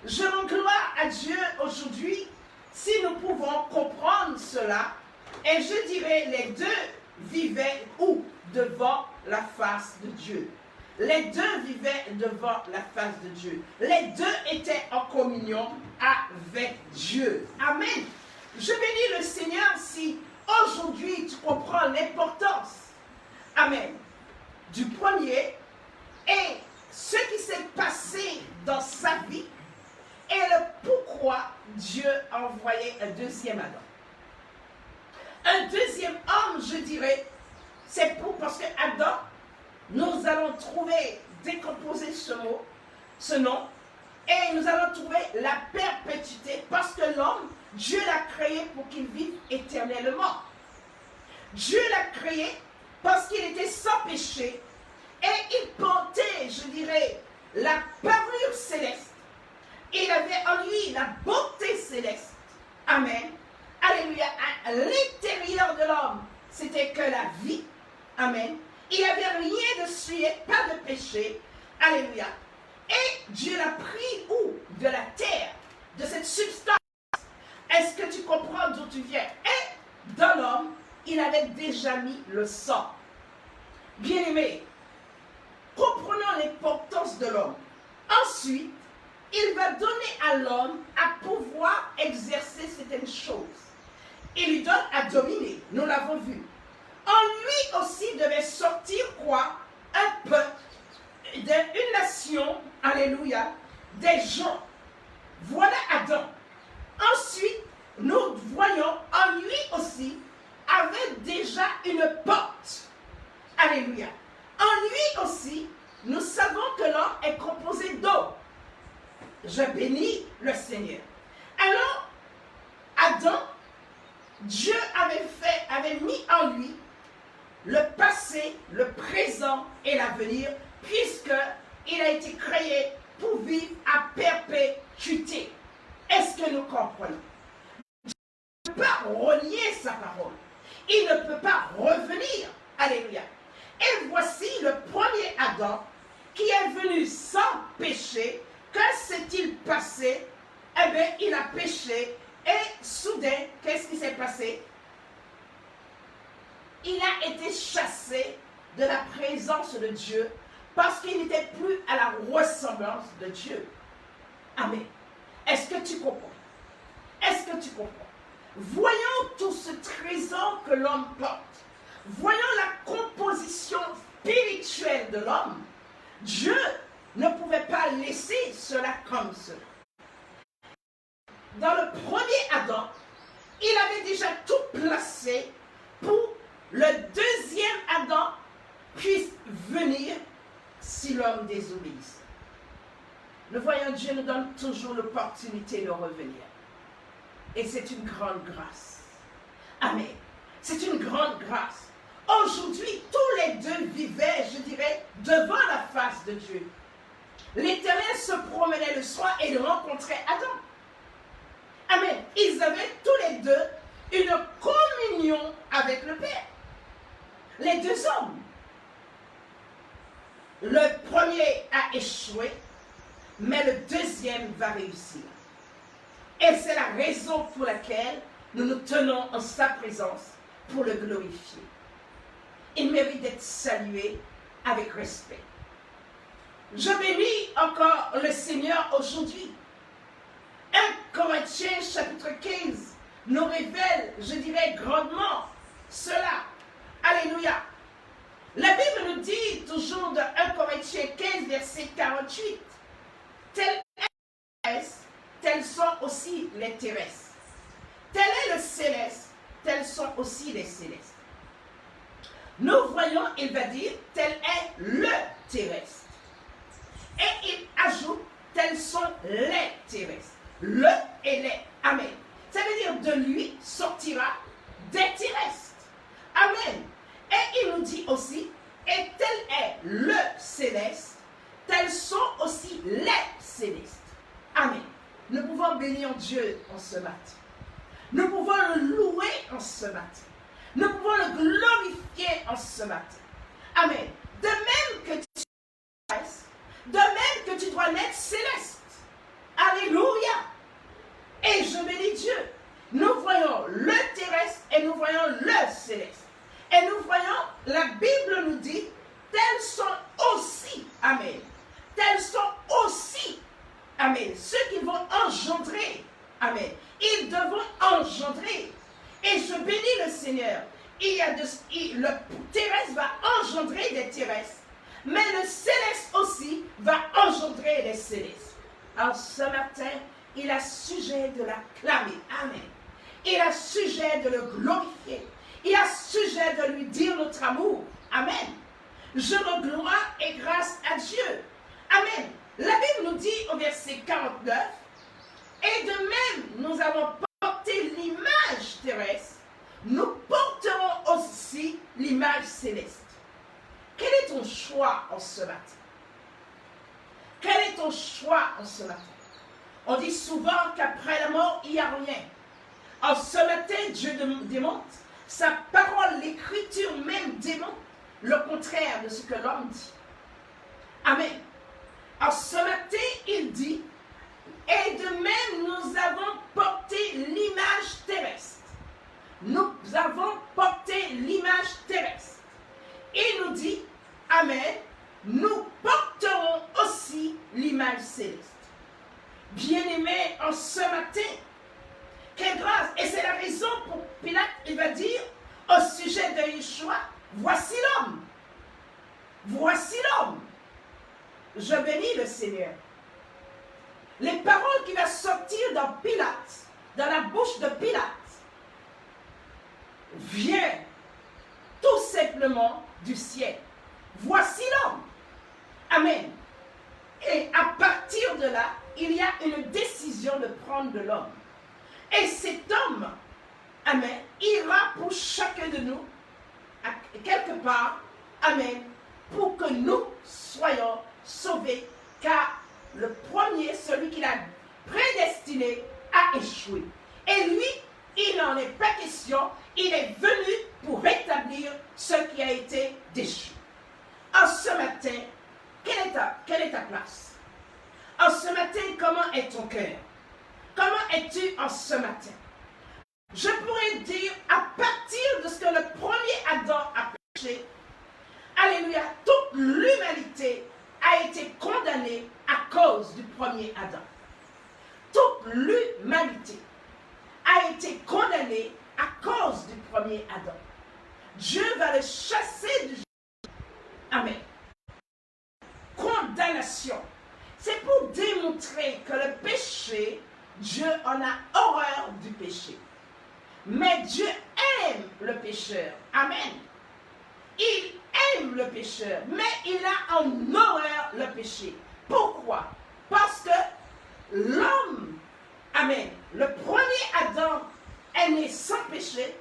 Je rends gloire à Dieu aujourd'hui si nous pouvons comprendre cela. Et je dirais, les deux vivaient où? Devant la face de Dieu. Les deux vivaient devant la face de Dieu. Les deux étaient en communion avec Dieu. Amen. Je bénis le Seigneur si aujourd'hui tu comprends l'importance, amen, du premier et ce qui s'est passé dans sa vie et le pourquoi Dieu a envoyé un deuxième Adam. Un deuxième homme, je dirais, c'est parce que Adam, nous allons trouver, décomposer ce mot, ce nom, et nous allons trouver la perpétuité parce que l'homme, Dieu l'a créé pour qu'il vive éternellement. Dieu l'a créé parce qu'il était sans péché et il portait, je dirais, la parure céleste. Il avait en lui la beauté céleste. Amen. Alléluia. À l'intérieur de l'homme, c'était que la vie. Amen. Il n'y avait rien de souillé, pas de péché. Alléluia. Et Dieu l'a pris où? De la terre, de cette substance. Est-ce que tu comprends d'où tu viens? Et dans l'homme, il avait déjà mis le sang. Bien-aimé, comprenons l'importance de l'homme. Ensuite, il va donner à l'homme à pouvoir exercer certaines choses. Il lui donne à dominer, nous l'avons vu. En lui aussi devait sortir quoi? Un peuple, une nation, alléluia, des gens. Voilà Adam. Ensuite, nous voyons en lui aussi avait déjà une porte. Alléluia. En lui aussi, nous savons que l'homme est composé d'eau. Je bénis le Seigneur. Alors, Adam, Dieu avait mis en lui le passé, le présent et l'avenir, puisqu'il a été créé pour vivre à perpétuité. Est-ce que nous comprenons? Dieu ne peut pas renier sa parole. Il ne peut pas revenir. Alléluia. Et voici le premier Adam qui est venu sans péché. Que s'est-il passé? Eh bien, il a péché et soudain, qu'est-ce qui s'est passé? Il a été chassé de la présence de Dieu parce qu'il n'était plus à la ressemblance de Dieu. Amen. Est-ce que tu comprends? Est-ce que tu comprends? Voyons tout ce trésor que l'homme porte. Voyons la composition spirituelle de l'homme. Dieu ne pouvait pas laisser cela comme cela. Dans le premier Adam, il avait déjà tout placé pour le deuxième Adam puisse venir si l'homme désobéisse. Nous voyons, Dieu nous donne toujours l'opportunité de revenir. Et c'est une grande grâce. Amen. C'est une grande grâce. Aujourd'hui, tous les deux vivaient, je dirais, devant la face de Dieu. L'Éternel se promenait le soir et il rencontrait Adam. Amen. Ils avaient tous les deux une communion avec le Père. Les deux hommes. Le premier a échoué, mais le deuxième va réussir. Et c'est la raison pour laquelle nous nous tenons en sa présence pour le glorifier. Il mérite d'être salué avec respect. Je bénis encore le Seigneur aujourd'hui. 1 Corinthiens chapitre 15 nous révèle, je dirais grandement, cela. Alléluia. La Bible nous dit toujours de 1 Corinthiens 15 verset 48, tels sont aussi les terrestres. Tel est le céleste, tels sont aussi les célestes. Nous voyons, il va dire, tel est le terrestre. Et il ajoute, tels sont les terrestres. Le et les. Amen. Ça veut dire de lui sortira des terrestres. Amen. Et il nous dit aussi, et tel est le céleste, tels sont aussi les célestes. Amen. Nous pouvons bénir Dieu en ce matin. Nous pouvons le louer en ce matin. Nous pouvons le glorifier en ce matin. Amen. De même que tu restes, de même que tu dois naître céleste. Alléluia. Et je bénis Dieu. Nous voyons le terrestre et nous voyons le céleste. Et nous voyons, la Bible nous dit, tels sont aussi, amen, tels sont aussi, amen, ceux qui vont engendrer, amen, ils devront engendrer. Et je bénis le Seigneur. Le terrestre va engendrer des terrestres, mais le céleste aussi va engendrer des célestes. Alors ce matin, il a sujet de l'acclamer, amen. Il a sujet de le glorifier. Il a sujet de lui dire notre amour. Amen. Je rends gloire et grâce à Dieu. Amen. La Bible nous dit au verset 49, et de même nous avons porté l'image terrestre, nous porterons aussi l'image céleste. Quel est ton choix en ce matin? Quel est ton choix en ce matin? On dit souvent qu'après la mort, il n'y a rien. En ce matin, Dieu démontre, sa parole, l'écriture même démontre le contraire de ce que l'homme dit. Amen. En ce matin, il dit, et de même nous avons porté l'image terrestre. Nous avons porté l'image terrestre. Il nous dit, amen, nous porterons aussi l'image céleste. Bien-aimés, en ce matin, quelle grâce! Et c'est la raison pour Pilate, il va dire au sujet de Yeshua, voici l'homme. Voici l'homme. Je bénis le Seigneur. Les paroles qui vont sortir dans Pilate, dans la bouche de Pilate, viennent tout simplement du ciel. Voici l'homme. Amen. Et à partir de là, il y a une décision de prendre de l'homme. Et cet homme, amen, ira pour chacun de nous, quelque part, amen, pour que nous soyons sauvés, car le premier, celui qu'il a prédestiné, a échoué. Et lui, il n'en est pas question, il est venu pour rétablir ce qui a été déchu. En ce matin, quelle est ta place? En ce matin, comment est ton cœur? Comment es-tu en ce matin? Je pourrais dire, à partir de ce que le premier Adam a péché, alléluia, toute l'humanité a été condamnée à cause du premier Adam. Toute premier Adam. Dieu va le chasser du jardin. Amen. Condamnation. C'est pour démontrer que le péché, Dieu en a horreur du péché. Mais Dieu aime le pécheur. Amen. Il aime le pécheur, mais il a en horreur le péché. Pourquoi? Parce que l'homme, amen, le premier Adam est né sans péché.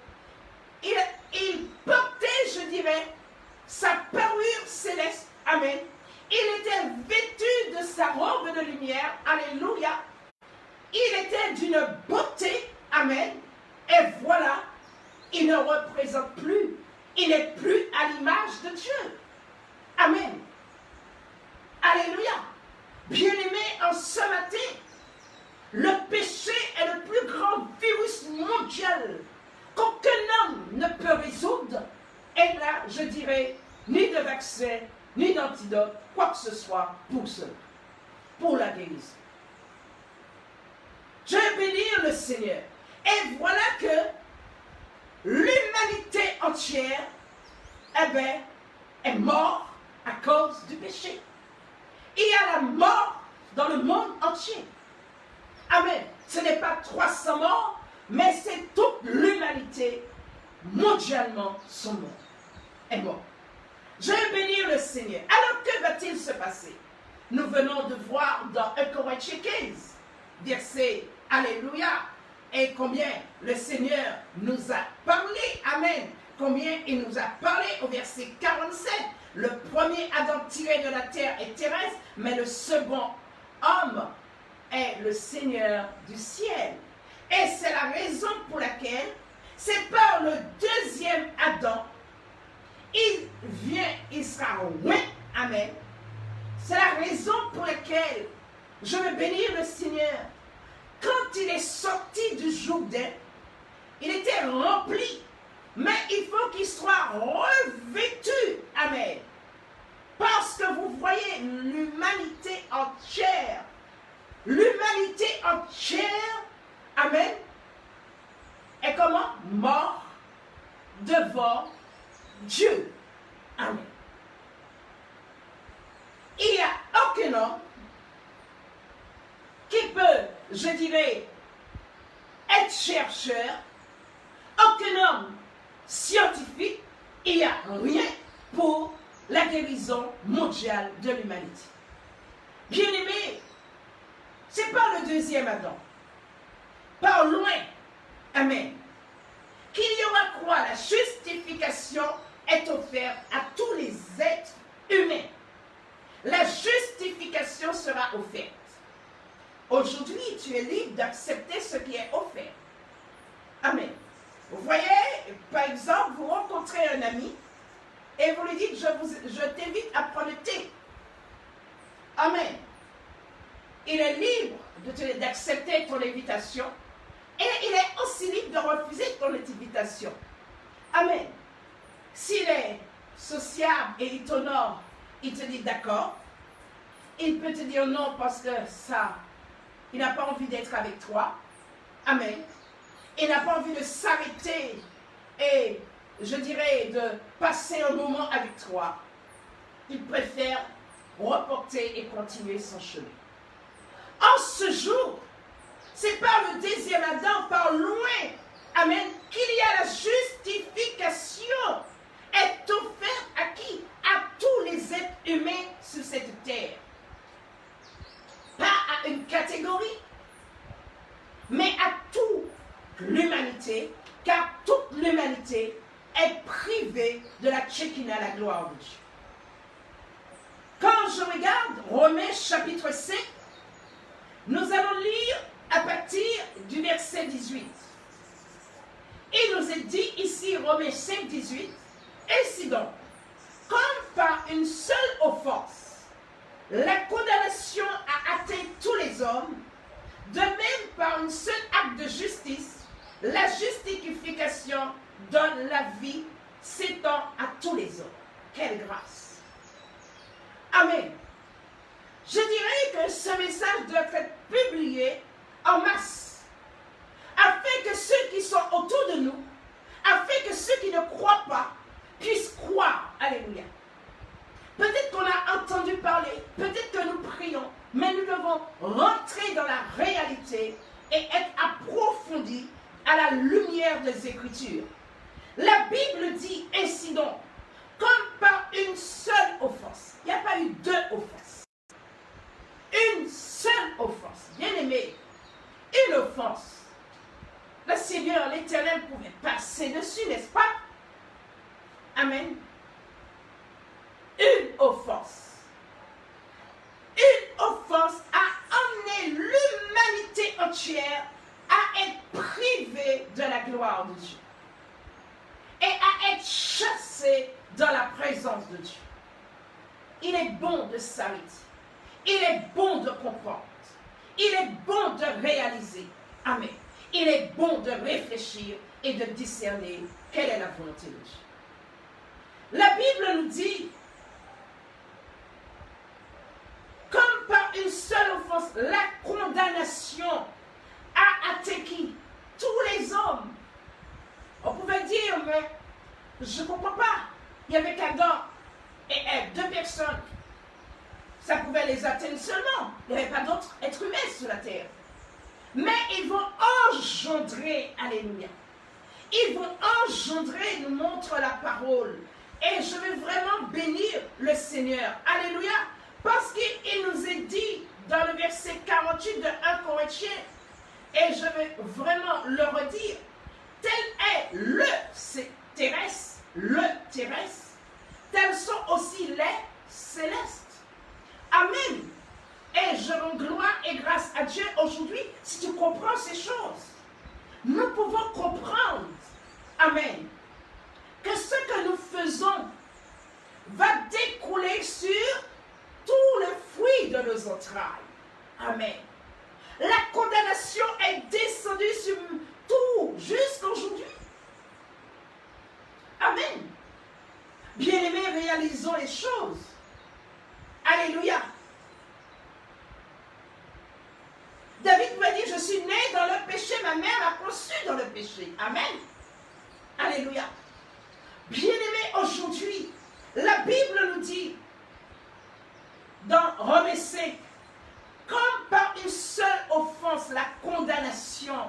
Il portait, je dirais, sa parure céleste. Amen. Il était vêtu de sa robe de lumière. Alléluia. Il était d'une beauté. Amen. Et voilà, il ne représente plus. Il n'est plus à l'image de Dieu. Amen. Alléluia. Bien-aimés, en ce matin, le péché est le plus grand virus mondial qu'aucun homme ne peut résoudre. Et là, je dirais, ni de vaccin, ni d'antidote, quoi que ce soit pour cela, pour la guérison. Je vais bénir le Seigneur. Et voilà que l'humanité entière, eh bien, est morte à cause du péché. Il y a la mort dans le monde entier. Amen. Ce n'est pas 300 morts, mais c'est toute l'humanité mondialement est morte. Je vais bénir le Seigneur. Alors que va-t-il se passer? Nous venons de voir dans 1 Corinthiens 15, verset Alléluia, et combien le Seigneur nous a parlé. Amen. Combien il nous a parlé au verset 47. Le premier Adam tiré de la terre est terrestre, mais le second homme est le Seigneur du ciel. Et c'est la raison pour laquelle c'est par le deuxième Adam, il sera loin. Amen. C'est la raison pour laquelle je veux bénir le Seigneur. Quand il est sorti du Jourdain, il était rempli, mais il faut qu'il soit revêtu. Amen. Parce que vous voyez l'humanité entière. L'humanité entière, amen, est comment? Mort devant Dieu. Amen. Il n'y a aucun homme qui peut, je dirais, être chercheur, aucun homme scientifique, il n'y a rien pour la guérison mondiale de l'humanité. Bien-aimés, c'est pas le deuxième Adam. Par loin, amen, qu'il y aura quoi? La justification est offerte à tous les êtres humains. La justification sera offerte. Aujourd'hui, tu es libre d'accepter ce qui est offert. Amen. Vous voyez, par exemple, vous rencontrez un ami et vous lui dites, je t'invite à prendre le thé. Amen. Il est libre d'accepter ton invitation et il est aussi libre de refuser ton invitation. Amen. S'il est sociable et il t'honore, il te dit d'accord. Il peut te dire non parce que ça, il n'a pas envie d'être avec toi. Amen. Il n'a pas envie de s'arrêter et, je dirais, de passer un moment avec toi. Il préfère reporter et continuer son chemin. En ce jour, c'est par le deuxième Adam, par loin, amen, qu'il y a la justification est offerte à qui? À tous les êtres humains sur cette terre. Pas à une catégorie, mais à toute l'humanité, car toute l'humanité est privée de la Shekinah, la gloire de Dieu. Quand je regarde Romains chapitre 5, nous allons lire à partir du verset 18. Il nous est dit ici, Romains 5, 18, ainsi donc, comme par une seule offense, la condamnation a atteint tous les hommes, de même par un seul acte de justice, la justification donne la vie s'étend à tous les hommes. Quelle grâce! Amen. Je dirais que ce message doit être publié en masse, afin que ceux qui sont autour de nous, afin que ceux qui ne croient pas puissent croire. Alléluia. Peut-être qu'on a entendu parler, peut-être que nous prions, mais nous devons rentrer dans la réalité et être approfondis à la lumière des Écritures. La Bible dit ainsi donc, comme par une seule offense. Il n'y a pas eu deux offenses. Une seule offense. Bien aimé, une offense. Le Seigneur, l'Éternel pouvait passer dessus, n'est-ce pas? Amen. Une offense. Une offense a amené l'humanité entière à être privée de la gloire de Dieu et à être chassée dans la présence de Dieu. Il est bon de s'arrêter. Il est bon de comprendre. Il est bon de réaliser. Amen. Il est bon de réfléchir et de discerner quelle est la volonté de Dieu. La Bible nous dit, comme par une seule offense, la condamnation a attaqué tous les hommes. On pouvait dire, mais je ne comprends pas. Il y avait qu'Adam et Ève, deux personnes. Ça pouvait les atteindre seulement. Il n'y avait pas d'autres êtres humains sur la terre. Mais ils vont engendrer, alléluia. Ils vont engendrer, nous montre la parole. Et je vais vraiment bénir le Seigneur. Alléluia. Parce qu'il nous est dit dans le verset 48 de 1 Corinthiens, et je vais vraiment le redire, tel est le terrestre, tels sont aussi les célestes. Amen. Et je rends gloire et grâce à Dieu aujourd'hui si tu comprends ces choses. Nous pouvons comprendre, amen, que ce que nous faisons va découler sur tous les fruits de nos entrailles. Amen. La condamnation est descendue sur tout jusqu'à aujourd'hui. Amen. Bien-aimés, réalisons les choses. Alléluia. David m'a dit, je suis né dans le péché, ma mère m'a conçu dans le péché. Amen. Alléluia. Bien-aimés, aujourd'hui, la Bible nous dit, dans Romains 5, comme par une seule offense, la condamnation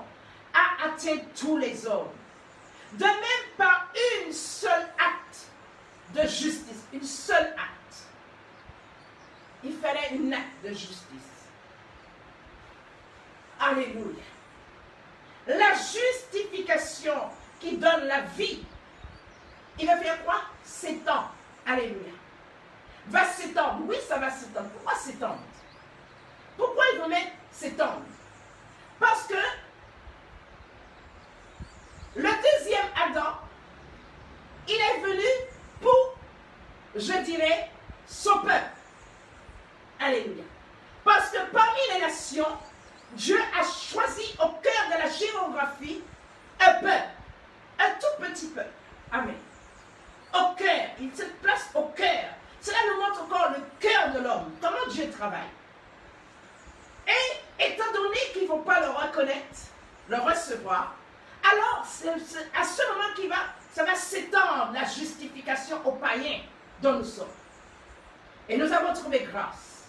a atteint tous les hommes. De même par une seule acte de justice, une seule acte. Il fallait une acte de justice. Alléluia. La justification qui donne la vie, il va faire quoi? S'étendre. Alléluia. Va s'étendre. Oui, ça va s'étendre. Pourquoi s'étendre? Pourquoi il faut mettre s'étendre? Parce que le deuxième Adam, il est venu pour, je dirais, son peuple. Alléluia. Parce que parmi les nations, Dieu a choisi au cœur de la géographie un peuple, un tout petit peuple. Amen. Au cœur, il se place au cœur. Cela nous montre encore le cœur de l'homme, comment Dieu travaille. Et étant donné qu'ils ne vont pas le reconnaître, le recevoir, alors c'est à ce moment ça va s'étendre la justification aux païens dont nous sommes. Et nous avons trouvé grâce.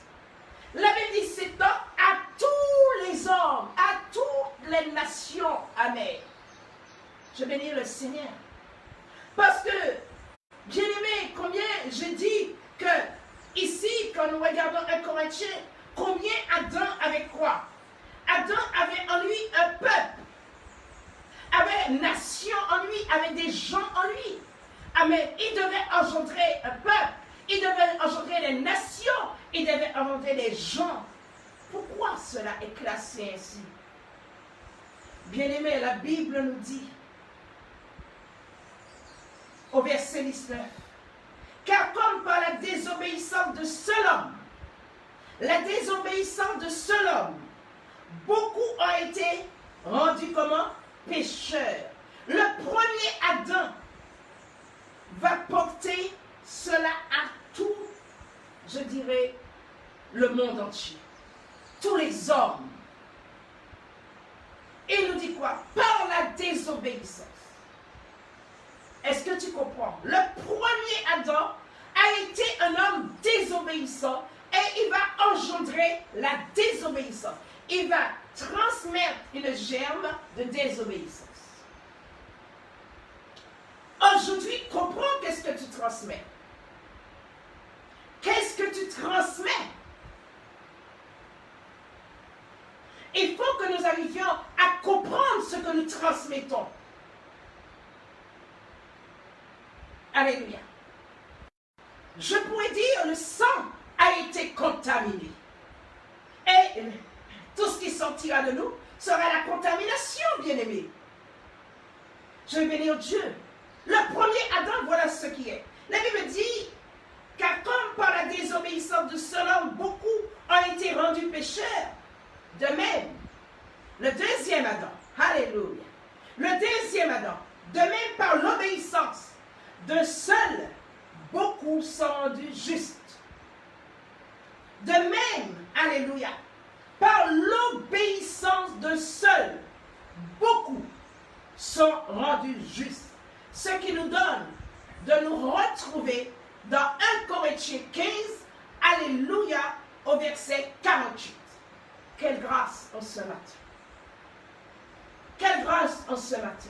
La Bible dit s'étend à tous les hommes, à toutes les nations. Amen. Je bénis le Seigneur. Parce que, bien aimé, combien j'ai dit que ici, quand nous regardons 1 Corinthiens, combien Adam avait quoi? Adam avait en lui un peuple, avait une nation en lui, avait des gens en lui. Amen. Il devait engendrer un peuple, il devait engendrer les nations, il devait engendrer les gens. Pourquoi cela est classé ainsi? Bien-aimé, la Bible nous dit, au verset 19, car comme par la désobéissance de seul homme, beaucoup ont été rendus comment? Pécheurs. Le premier Adam va porter cela à tout, je dirais, le monde entier. Tous les hommes. Et il nous dit quoi? Par la désobéissance. Est-ce que tu comprends? Le premier Adam a été un homme désobéissant et il va engendrer la désobéissance. Il va transmettre une germe de désobéissance. Aujourd'hui, comprends qu'est-ce que tu transmets. Qu'est-ce que tu transmets? Il faut que nous arrivions à comprendre ce que nous transmettons. Alléluia. Je pourrais dire, le sang a été contaminé. Et tout ce qui sortira de nous sera la contamination, bien-aimé. Je vais bénir Dieu. Le premier Adam, voilà ce qui est. La Bible dit, car comme par la désobéissance de seul homme, beaucoup ont été rendus pécheurs, de même, le deuxième Adam, alléluia, le deuxième Adam, de même par l'obéissance d'un seul, beaucoup sont rendus justes. De même, alléluia, par l'obéissance d'un seul, beaucoup sont rendus justes. Ce qui nous donne de nous retrouver dans 1 Corinthiens 15, alléluia, au verset 48. Quelle grâce en ce matin. Quelle grâce en ce matin.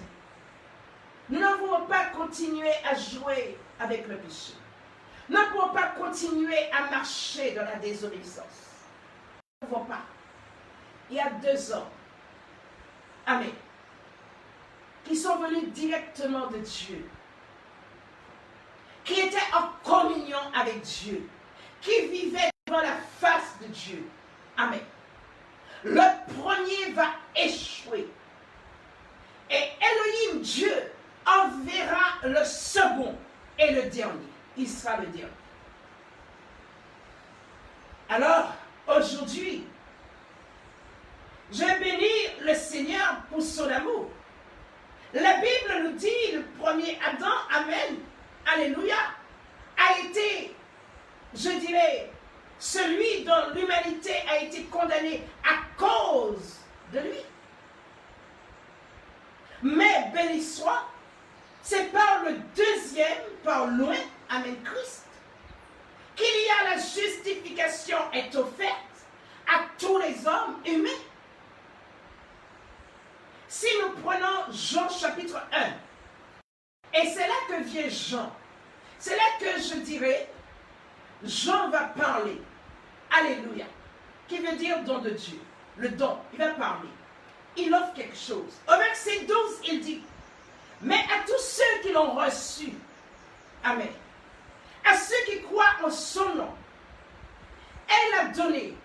Nous ne pouvons pas continuer à jouer avec le péché. Nous ne pouvons pas continuer à marcher dans la désobéissance. Nous ne pouvons pas. Il y a 2 hommes, amen, qui sont venus directement de Dieu, qui étaient en communion avec Dieu, qui vivaient devant la face de Dieu. Amen. Le premier va échouer. Et Elohim, Dieu, enverra le second et le dernier. Il sera le dernier. Alors, aujourd'hui, je bénis le Seigneur pour son amour. La Bible nous dit, le premier Adam, amen, alléluia, a été, je dirais, celui dont l'humanité a été condamnée à cause de lui. Mais béni soit, c'est par le deuxième, par loin, amen, Christ, qu'il y a la justification est offerte à tous les hommes humains. Si nous prenons Jean chapitre 1, et c'est là que vient Jean, c'est là que je dirais, Jean va parler, alléluia, qui veut dire don de Dieu, le don, il va parler, il offre quelque chose. Au verset 12, il dit, mais à tous ceux qui l'ont reçu, amen, à ceux qui croient en son nom, elle a donné,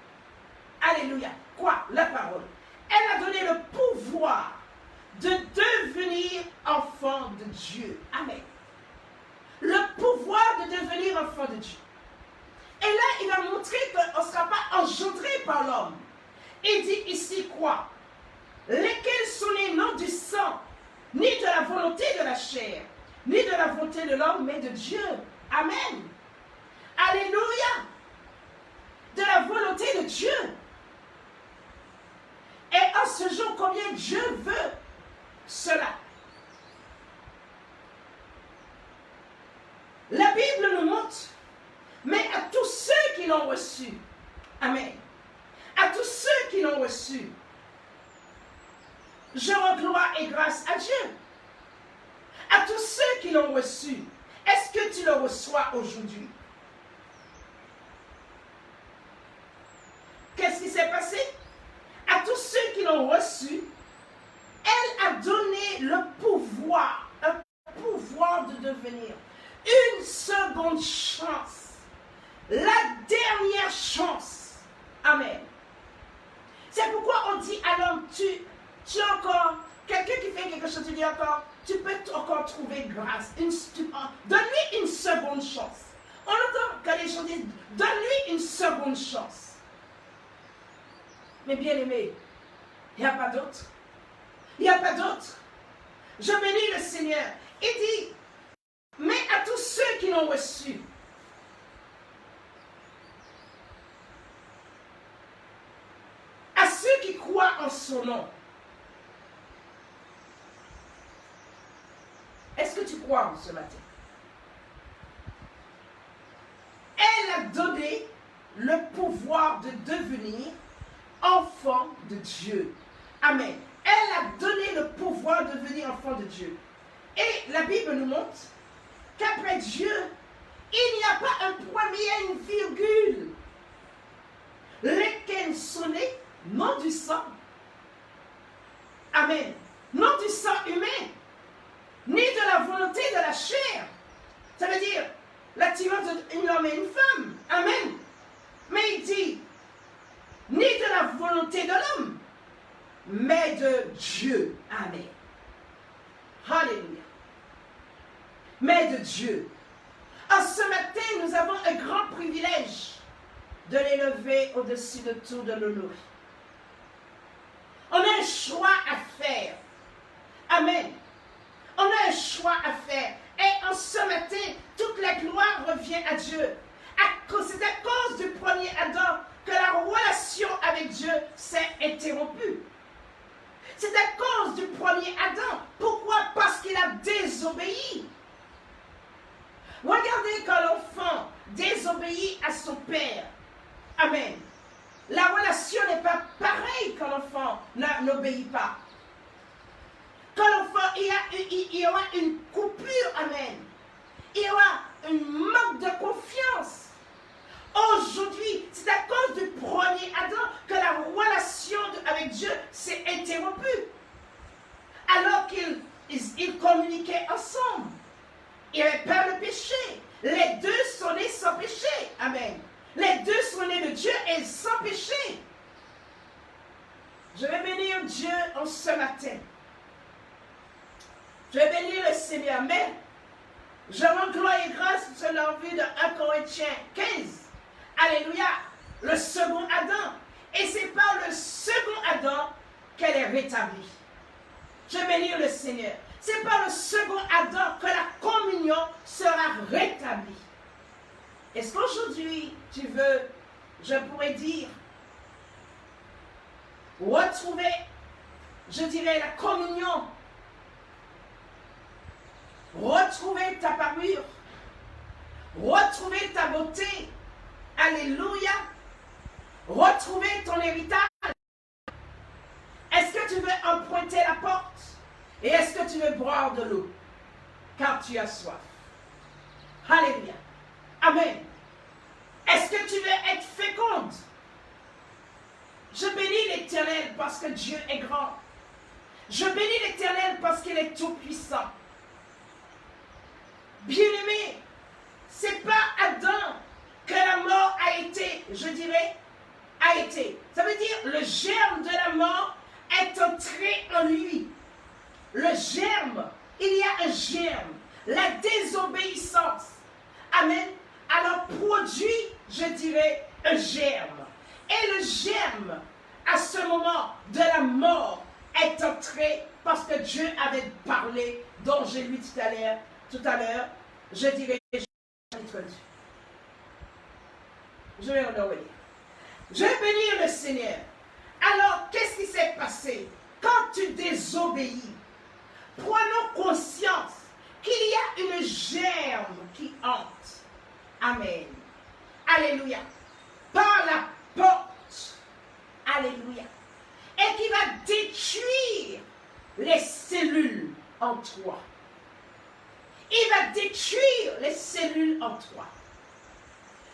alléluia, quoi? La parole. Elle a donné le pouvoir de devenir enfant de Dieu. Amen. Le pouvoir de devenir enfant de Dieu. Et là, il va montrer qu'on ne sera pas engendré par l'homme. Il dit ici quoi? Lesquels sont nés non du sang, ni de la volonté de la chair, ni de la volonté de l'homme, mais de Dieu. Amen. Alléluia. De la volonté de Dieu. Et en ce jour, combien Dieu veut cela? La Bible nous montre, mais à tous ceux qui l'ont reçu, amen, à tous ceux qui l'ont reçu, je rends gloire et grâce à Dieu. À tous ceux qui l'ont reçu, est-ce que tu le reçois aujourd'hui? Qu'est-ce qui s'est passé? À tous ceux qui l'ont reçu, elle a donné le pouvoir, un pouvoir de devenir une seconde chance, la dernière chance. Amen. C'est pourquoi on dit à l'homme, tu es encore, quelqu'un qui fait quelque chose, tu dis encore, tu peux encore trouver grâce. Donne-lui une seconde chance. On entend quand les gens disent, donne-lui une seconde chance. Mais bien aimé, il n'y a pas d'autre. Il n'y a pas d'autre. Je bénis le Seigneur. Il dit, mais à tous ceux qui l'ont reçu, à ceux qui croient en son nom, est-ce que tu croire ce matin. Elle a donné le pouvoir de devenir enfant de Dieu. Amen. Elle a donné le pouvoir de devenir enfant de Dieu. Et la Bible nous montre qu'après Dieu, il n'y a pas un premier, une virgule. Lesquels sont nés, non du sang. Amen. Non du sang humain, ni de la volonté de la chair. Ça veut dire l'attirance d'un homme et une femme. Amen. Mais il dit, ni de la volonté de l'homme, mais de Dieu. Amen. Alléluia. Mais de Dieu. En ce matin, nous avons un grand privilège de l'élever au-dessus de tout, de l'honorer. On a un choix à faire. Amen. On a un choix à faire. Et en ce matin, toute la gloire revient à Dieu. C'est à cause du premier Adam que la relation avec Dieu s'est interrompue. C'est à cause du premier Adam. Pourquoi? Parce qu'il a désobéi. Regardez quand l'enfant désobéit à son père. Amen. La relation n'est pas pareille quand l'enfant n'obéit pas. Quand l'enfant, il y aura une coupure. Amen. Il y aura un manque de confiance. Aujourd'hui, c'est à cause du premier Adam que la relation avec Dieu s'est interrompue. Alors qu'ils communiquaient ensemble. Il n'y avait pas le péché. Les deux sont nés sans péché. Amen. Les deux sont nés de Dieu et sans péché. Je vais bénir Dieu en ce matin. Je vais bénir le Seigneur. Mais je rends gloire et grâce sur l'envie de 1 Corinthiens 15. Alléluia. Le second Adam. Et c'est par le second Adam qu'elle est rétablie. Je vais bénir le Seigneur. C'est par le second Adam que la communion sera rétablie. Est-ce qu'aujourd'hui, tu veux, je pourrais dire, retrouver, je dirais, la communion, retrouver ta parure, retrouver ta beauté, alléluia, retrouver ton héritage. Est-ce que tu veux emprunter la porte? Et est-ce que tu veux boire de l'eau? Car tu as soif. Alléluia. Amen. Est-ce que tu veux être féconde? Je bénis l'Éternel parce que Dieu est grand. Je bénis l'Éternel parce qu'il est tout-puissant. Bien-aimé, c'est pas Adam que la mort a été, je dirais, a été. Ça veut dire le germe de la mort est entré en lui. Le germe, il y a un germe, la désobéissance. Amen. Alors produit, je dirais, un germe. Et le germe, à ce moment de la mort, est entré parce que Dieu avait parlé, dont j'ai lu tout à l'heure, je dirais, je vais en relire. Je vais bénir le Seigneur. Alors, qu'est-ce qui s'est passé? Quand tu désobéis, prenons conscience qu'il y a une germe qui hante. Amen. Alléluia. Par la porte. Alléluia. Et qui va détruire les cellules en toi. Il va détruire les cellules en toi.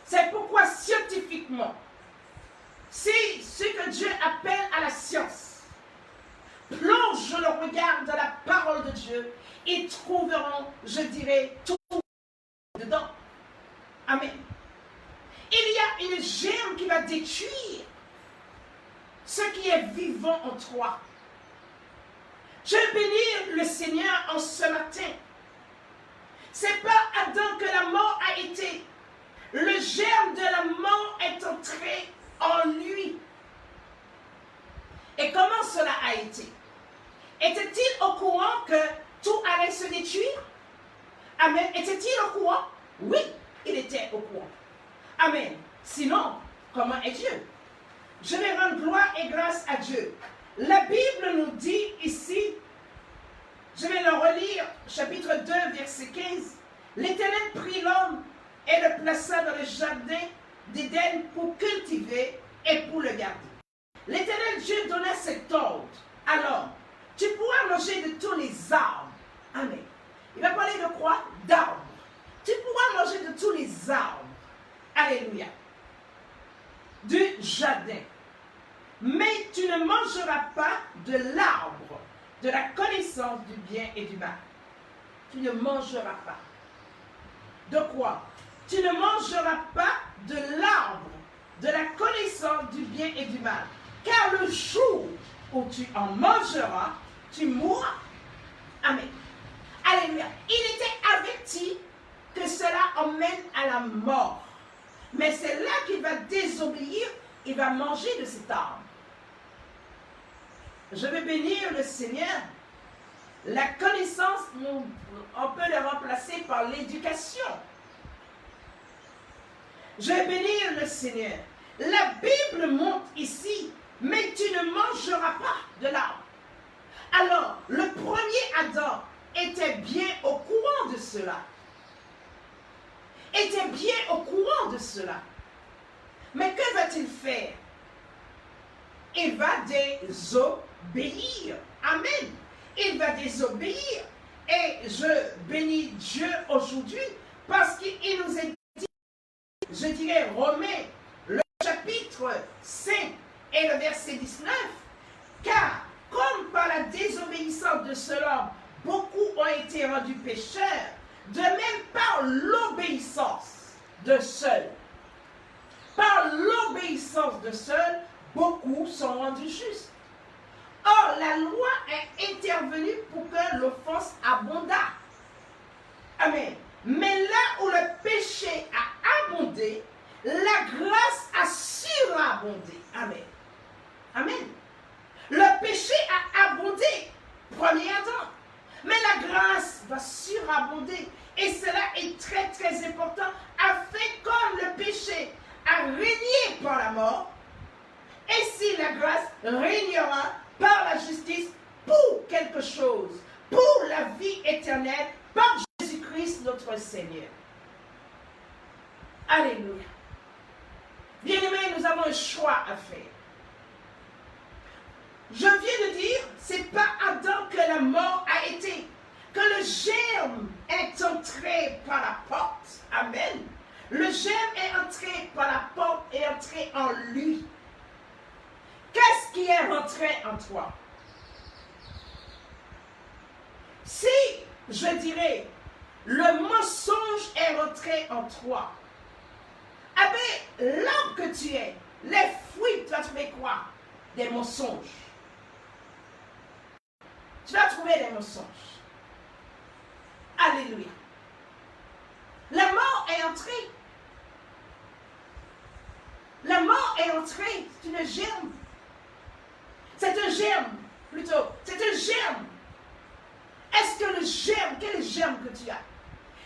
C'est pourquoi scientifiquement, c'est ce que Dieu appelle à la science. Plonge le regard dans la parole de Dieu, ils trouveront, je dirais, tout dedans. Amen. Il y a une germe qui va détruire ce qui est vivant en toi. Je bénis le Seigneur en ce matin. C'est pas Adam que la mort a été. Le germe de la mort est entré en lui. Et comment cela a été? Était-il au courant que tout allait se détruire? Amen. Était-il au courant? Oui, il était au courant. Amen. Sinon, comment est Dieu? Je vais rendre gloire et grâce à Dieu. La Bible nous dit ici, Je vais le relire, chapitre 2, verset 15. L'Éternel prit l'homme et le plaça dans le jardin d'Éden pour cultiver et pour le garder. L'Éternel Dieu donna cet ordre. Alors, tu pourras manger de tous les arbres. Amen. Il va parler de quoi? D'arbres. Tu pourras manger de tous les arbres. Alléluia. Du jardin. Mais tu ne mangeras pas de l'arbre de la connaissance du bien et du mal. Tu ne mangeras pas. De quoi? Tu ne mangeras pas de l'arbre de la connaissance du bien et du mal. Car le jour où tu en mangeras, tu mourras. Amen. Alléluia. Il était averti que cela emmène à la mort. Mais c'est là qu'il va désobéir, il va manger de cet arbre. Je vais bénir le Seigneur. La connaissance, on peut le remplacer par l'éducation. Je vais bénir le Seigneur. La Bible montre ici, mais tu ne mangeras pas de l'arbre. Alors, le premier Adam était bien au courant de cela. Était bien au courant de cela. Mais que va-t-il faire? Il va désobéir. Amen. Il va désobéir. Et je bénis Dieu aujourd'hui parce qu'il nous est dit, je dirais Romains, le chapitre 5 et le verset 19, car comme par la désobéissance de ce homme, beaucoup ont été rendus pécheurs, de même par l'obéissance de seul. Par l'obéissance de seul, beaucoup sont rendus justes. Or, la loi est intervenue pour que l'offense abondât. Amen. Mais là où le péché a abondé, la grâce a surabondé. Amen. Amen. Le péché a abondé, premier Adam. Mais la grâce va surabonder. Et cela est très très important, afin comme le péché a régné par la mort, et si la grâce régnera par la justice pour quelque chose, pour la vie éternelle, par Jésus-Christ notre Seigneur. Alléluia. Bien-aimés, nous avons un choix à faire. Je viens de dire, c'est pas Adam que la mort a été, que le germe est entré par la porte. Amen. Le germe est entré par la porte et entré en lui. Qu'est-ce qui est rentré en toi? Si, je dirais, le mensonge est rentré en toi, avec l'homme que tu es, les fruits, tu vas trouver quoi? Des mensonges. Tu vas trouver des mensonges. Alléluia. La mort est entrée. La mort est entrée. C'est une germe. C'est un germe, plutôt. C'est un germe. Est-ce que le germe, quel germe que tu as?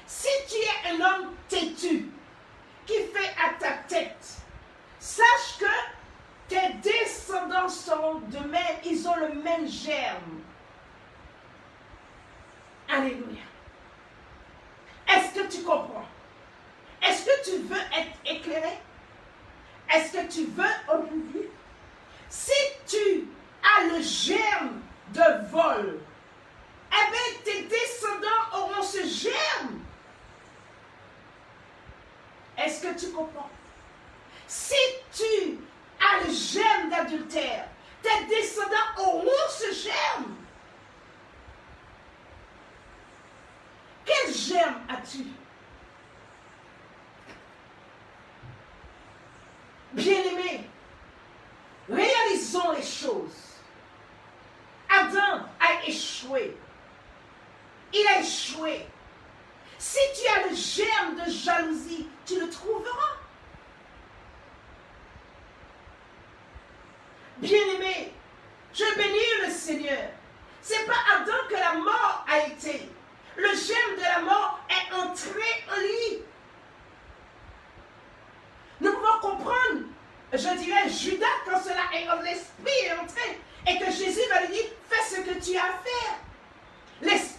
Si tu es un homme têtu, qui fait à ta tête, sache que tes descendants sont de même, ils ont le même germe. Alléluia. Est-ce que tu comprends? Est-ce que tu veux être éclairé? Est-ce que tu veux aujourd'hui? Si tu as le germe de vol, eh bien tes descendants auront ce germe. Est-ce que tu comprends? Si tu as le germe d'adultère, tes descendants auront ce germe. Quel germe as-tu? Bien-aimés, réalisons les choses. Adam a échoué. Il a échoué. Si tu as le germe de jalousie, tu le trouveras. Bien-aimé, je bénis le Seigneur. Ce n'est pas Adam que la mort a été. Le germe de la mort est entré en lui. Nous pouvons comprendre, je dirais, Judas, quand cela est en l'esprit est entré, et que Jésus va lui dire, fais ce que tu as à faire. L'esprit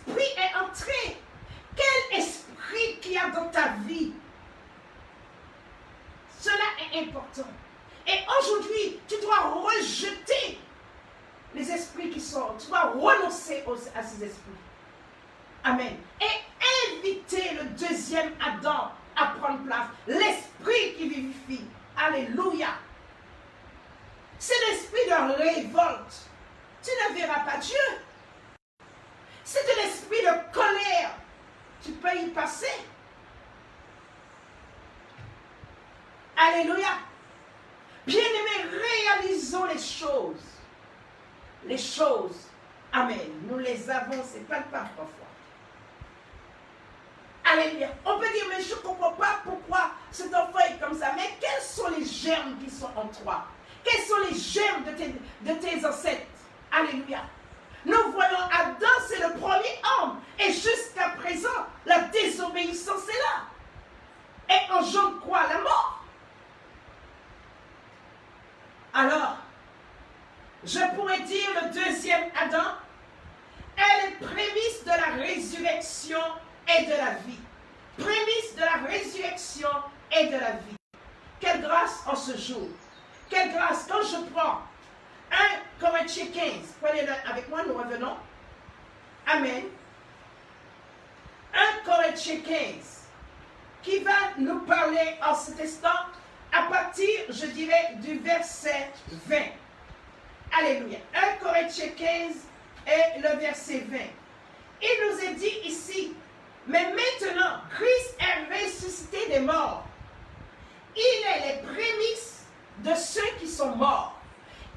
important. Et aujourd'hui, tu dois rejeter les esprits qui sont, tu dois renoncer à ces esprits. Amen. Et inviter le deuxième Adam à prendre place. L'esprit qui vivifie. Alléluia. C'est l'esprit de révolte. Tu ne verras pas Dieu. C'est de l'esprit de colère. Tu peux y passer. Alléluia. Bien-aimés, réalisons les choses. Les choses. Amen. Nous les avons, c'est pas le pas parfois. Alléluia. On peut dire, mais je ne comprends pas pourquoi cet enfant est comme ça. Mais quels sont les germes qui sont en toi? Quels sont les germes de tes ancêtres? Alléluia. Nous voyons Adam, c'est le premier homme. Et jusqu'à présent, la désobéissance est là. Et engendre quoi? La mort. Alors, je pourrais dire le deuxième Adam est le prémisse de la résurrection et de la vie. Prémisse de la résurrection et de la vie. Quelle grâce en ce jour. Quelle grâce. Quand je prends 1 Corinthiens 15, prenez-le avec moi, nous revenons. Amen. 1 Corinthiens 15, qui va nous parler en cet instant à partir, je dirais, du verset 20. Alléluia. 1 Corinthiens 15 et le verset 20. Il nous est dit ici, mais maintenant, Christ est ressuscité des morts. Il est les prémices de ceux qui sont morts.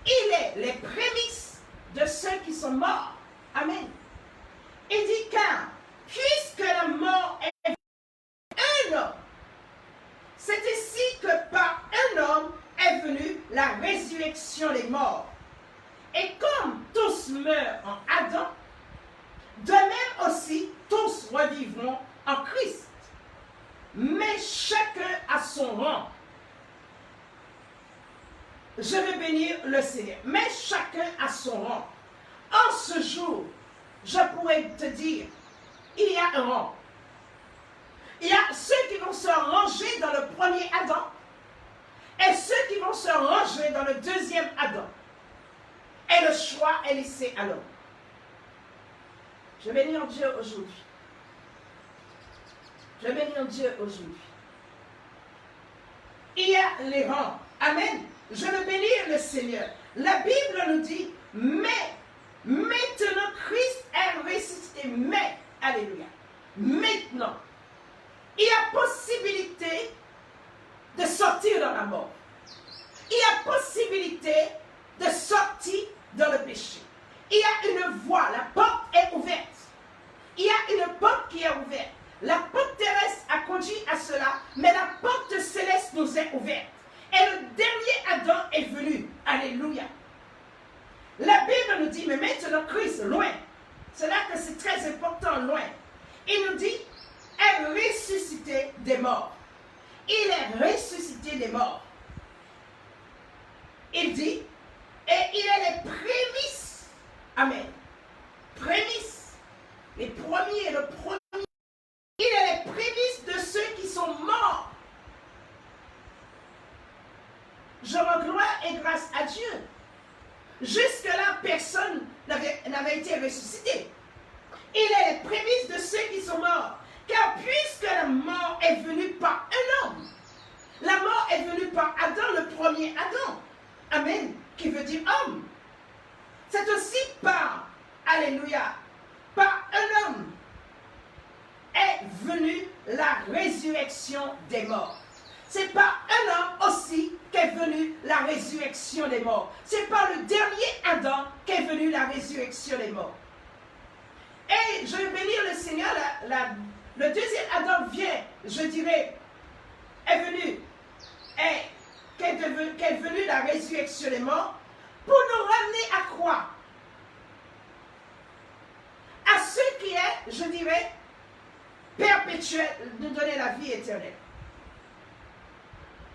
Il est les prémices de ceux qui sont morts. Amen. Il dit car, puisque la mort est un homme, c'est ici que par un homme est venue la résurrection des morts. Et comme tous meurent en Adam, de même aussi tous revivront en Christ. Mais chacun a son rang. Je vais bénir le Seigneur. Mais chacun a son rang. En ce jour, je pourrais te dire, il y a un rang. Il y a ceux qui vont se ranger dans le premier Adam et ceux qui vont se ranger dans le deuxième Adam. Et le choix est laissé à l'homme. Je bénis en Dieu aujourd'hui. Je bénis en Dieu aujourd'hui. Il y a les rangs. Amen. Je veux bénir le Seigneur. La Bible nous dit, mais maintenant Christ est ressuscité. Mais, alléluia. Maintenant, il y a possibilité de sortir dans la mort. Il y a possibilité de sortir dans le péché. Il y a une voie, la porte est ouverte. Il y a une porte qui est ouverte. La porte terrestre a conduit à cela, mais la porte céleste nous est ouverte. Et le dernier Adam est venu. Alléluia. La Bible nous dit, mais maintenant Christ, loin. C'est là que c'est très important, loin. Il nous dit, est ressuscité des morts. Il est ressuscité des morts. Il dit, et il est les prémices. Amen. Prémices. Les premiers, le premier. Il est les prémices de ceux qui sont morts. Je rends gloire et grâce à Dieu. Jusque-là, personne n'avait été ressuscité. Il est les prémices de ceux qui sont morts. Car puisque la mort est venue par un homme, la mort est venue par Adam, le premier Adam. Amen. Qui veut dire homme. C'est aussi par, alléluia, par un homme est venue la résurrection des morts. C'est par un homme aussi qu'est venue la résurrection des morts. C'est par le dernier Adam qu'est venue la résurrection des morts. Et je vais bénir le Seigneur, le deuxième Adam vient, je dirais, est venu, qu'est venue la résurrection des morts, pour nous ramener à quoi? À ce qui est, je dirais, perpétuel, nous donner la vie éternelle.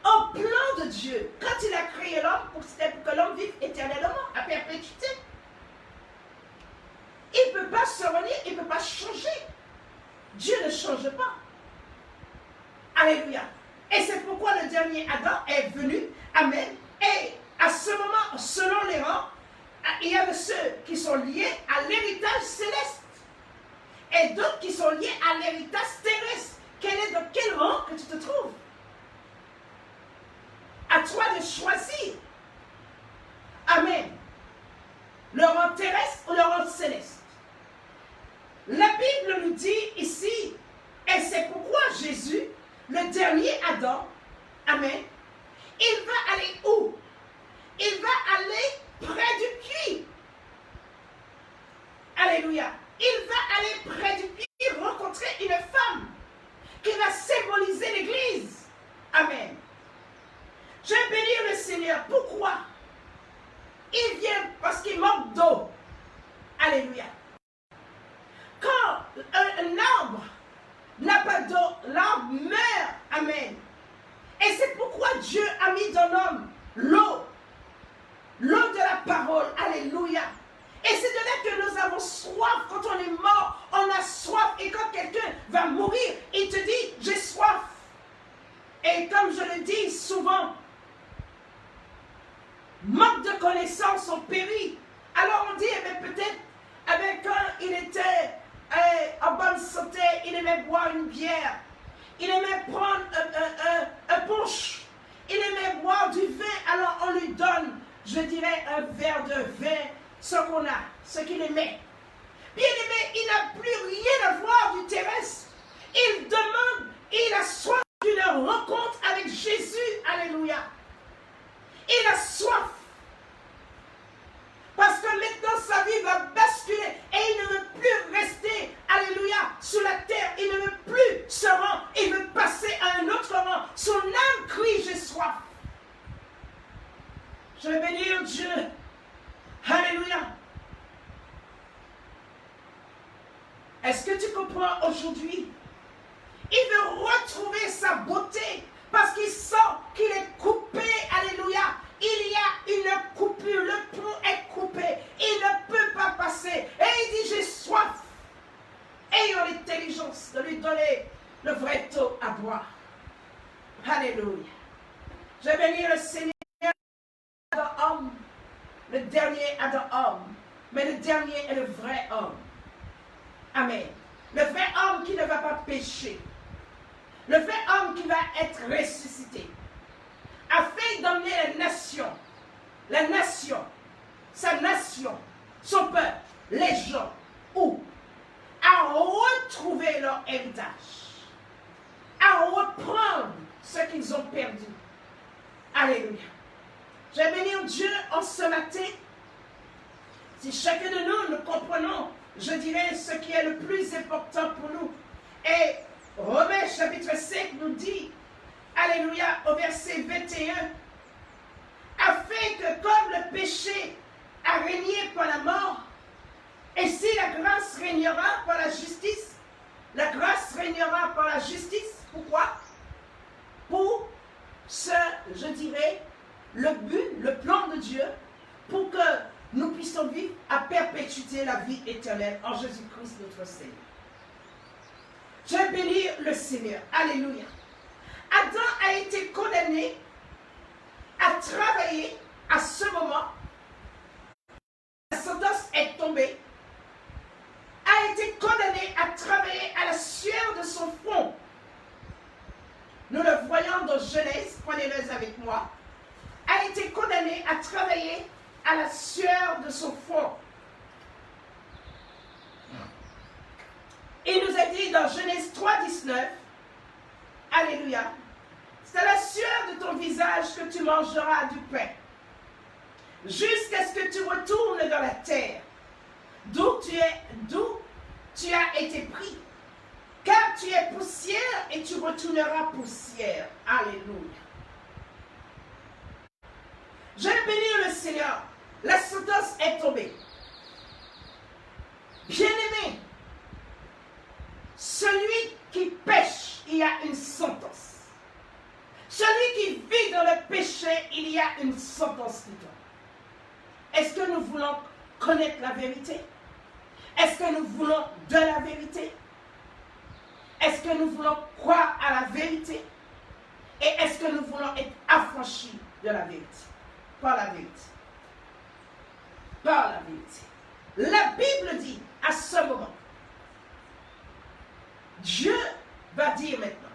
Au plan de Dieu, quand il a créé l'homme, c'était pour que l'homme vive éternellement, à perpétuité. Il ne peut pas se renier, il ne peut pas changer. Dieu ne change pas. Alléluia. Et c'est pourquoi le dernier Adam est venu. Amen. Et à ce moment, selon les rangs, il y a de ceux qui sont liés à l'héritage céleste et d'autres qui sont liés à l'héritage terrestre. Dans quel rang que tu te trouves? À toi de choisir. Amen. Le rang terrestre ou le rang céleste. La Bible nous dit ici, et c'est pourquoi Jésus, le dernier Adam, amen, il va aller où? Il va aller près du puits. Alléluia. Il va aller près du puits rencontrer une femme qui va symboliser l'Église. Amen. Je vais bénir le Seigneur. Pourquoi? Il vient parce qu'il manque d'eau. Alléluia. Quand un arbre n'a pas d'eau, l'arbre meurt. Amen. Et c'est pourquoi Dieu a mis dans l'homme l'eau. L'eau de la parole. Alléluia. Et c'est de là que nous avons soif. Quand on est mort, on a soif. Et quand quelqu'un va mourir, il te dit, j'ai soif. Et comme je le dis souvent, manque de connaissances, on périt. Alors on dit, eh bien, peut-être, eh bien, quand il était en bonne santé, il aimait boire une bière. Il aimait prendre un punch. Il aimait boire du vin. Alors on lui donne, je dirais, un verre de vin, ce qu'on a, ce qu'il aimait. Bien aimé, il n'a plus rien à voir du terrestre. Il demande, il a soif d'une rencontre avec Jésus. Alléluia. Il a soif. Parce que maintenant sa vie va basculer et il ne veut plus rester, alléluia, sur la terre. Il ne veut plus se rendre. Il veut passer à un autre rang. Son âme crie, j'ai soif. Je vais bénir Dieu. Alléluia. Est-ce que tu comprends aujourd'hui? Il veut retrouver sa beauté parce qu'il sent qu'il est coupé. Alléluia. Il y a une coupure. Le pont est coupé. Il ne peut pas passer. Et il dit, j'ai soif. Ayons l'intelligence de lui donner le vrai eau à boire. Alléluia. Je vais bénir le Seigneur. Homme, le dernier Adam homme, mais le dernier est le vrai homme. Amen. Le vrai homme qui ne va pas pécher. Le vrai homme qui va être ressuscité. Afin d'emmener la nation, sa nation, son peuple, les gens, où? À retrouver leur héritage. À reprendre ce qu'ils ont perdu. Alléluia. Je vais bénir Dieu en ce matin. Si chacun de nous comprenons, je dirais, ce qui est le plus important pour nous. Et Romains chapitre 5 nous dit, alléluia, au verset 21, afin que comme le péché a régné par la mort, et si la grâce régnera par la justice, la grâce régnera par la justice. Pourquoi? Pour ce, je dirais, le but, le plan de Dieu, pour que nous puissions vivre à perpétuité la vie éternelle en Jésus-Christ notre Seigneur. Je vais bénir le Seigneur. Alléluia. Adam a été condamné à travailler à ce moment. La sentence est tombée. A été condamné à travailler à la sueur de son front. Nous le voyons dans Genèse, prenez-le avec moi. A été condamné à travailler à la sueur de son front. Il nous a dit dans Genèse 3, 19, alléluia, c'est à la sueur de ton visage que tu mangeras du pain, jusqu'à ce que tu retournes dans la terre, d'où tu as été pris, car tu es poussière et tu retourneras poussière. Alléluia. Je vais bénir le Seigneur. La sentence est tombée. Bien-aimé, celui qui pêche, il y a une sentence. Celui qui vit dans le péché, il y a une sentence qui tombe. Est-ce que nous voulons connaître la vérité? Est-ce que nous voulons de la vérité? Est-ce que nous voulons croire à la vérité? Et est-ce que nous voulons être affranchis de la vérité? Par la vérité. Par la vérité. La Bible dit à ce moment, Dieu va dire maintenant,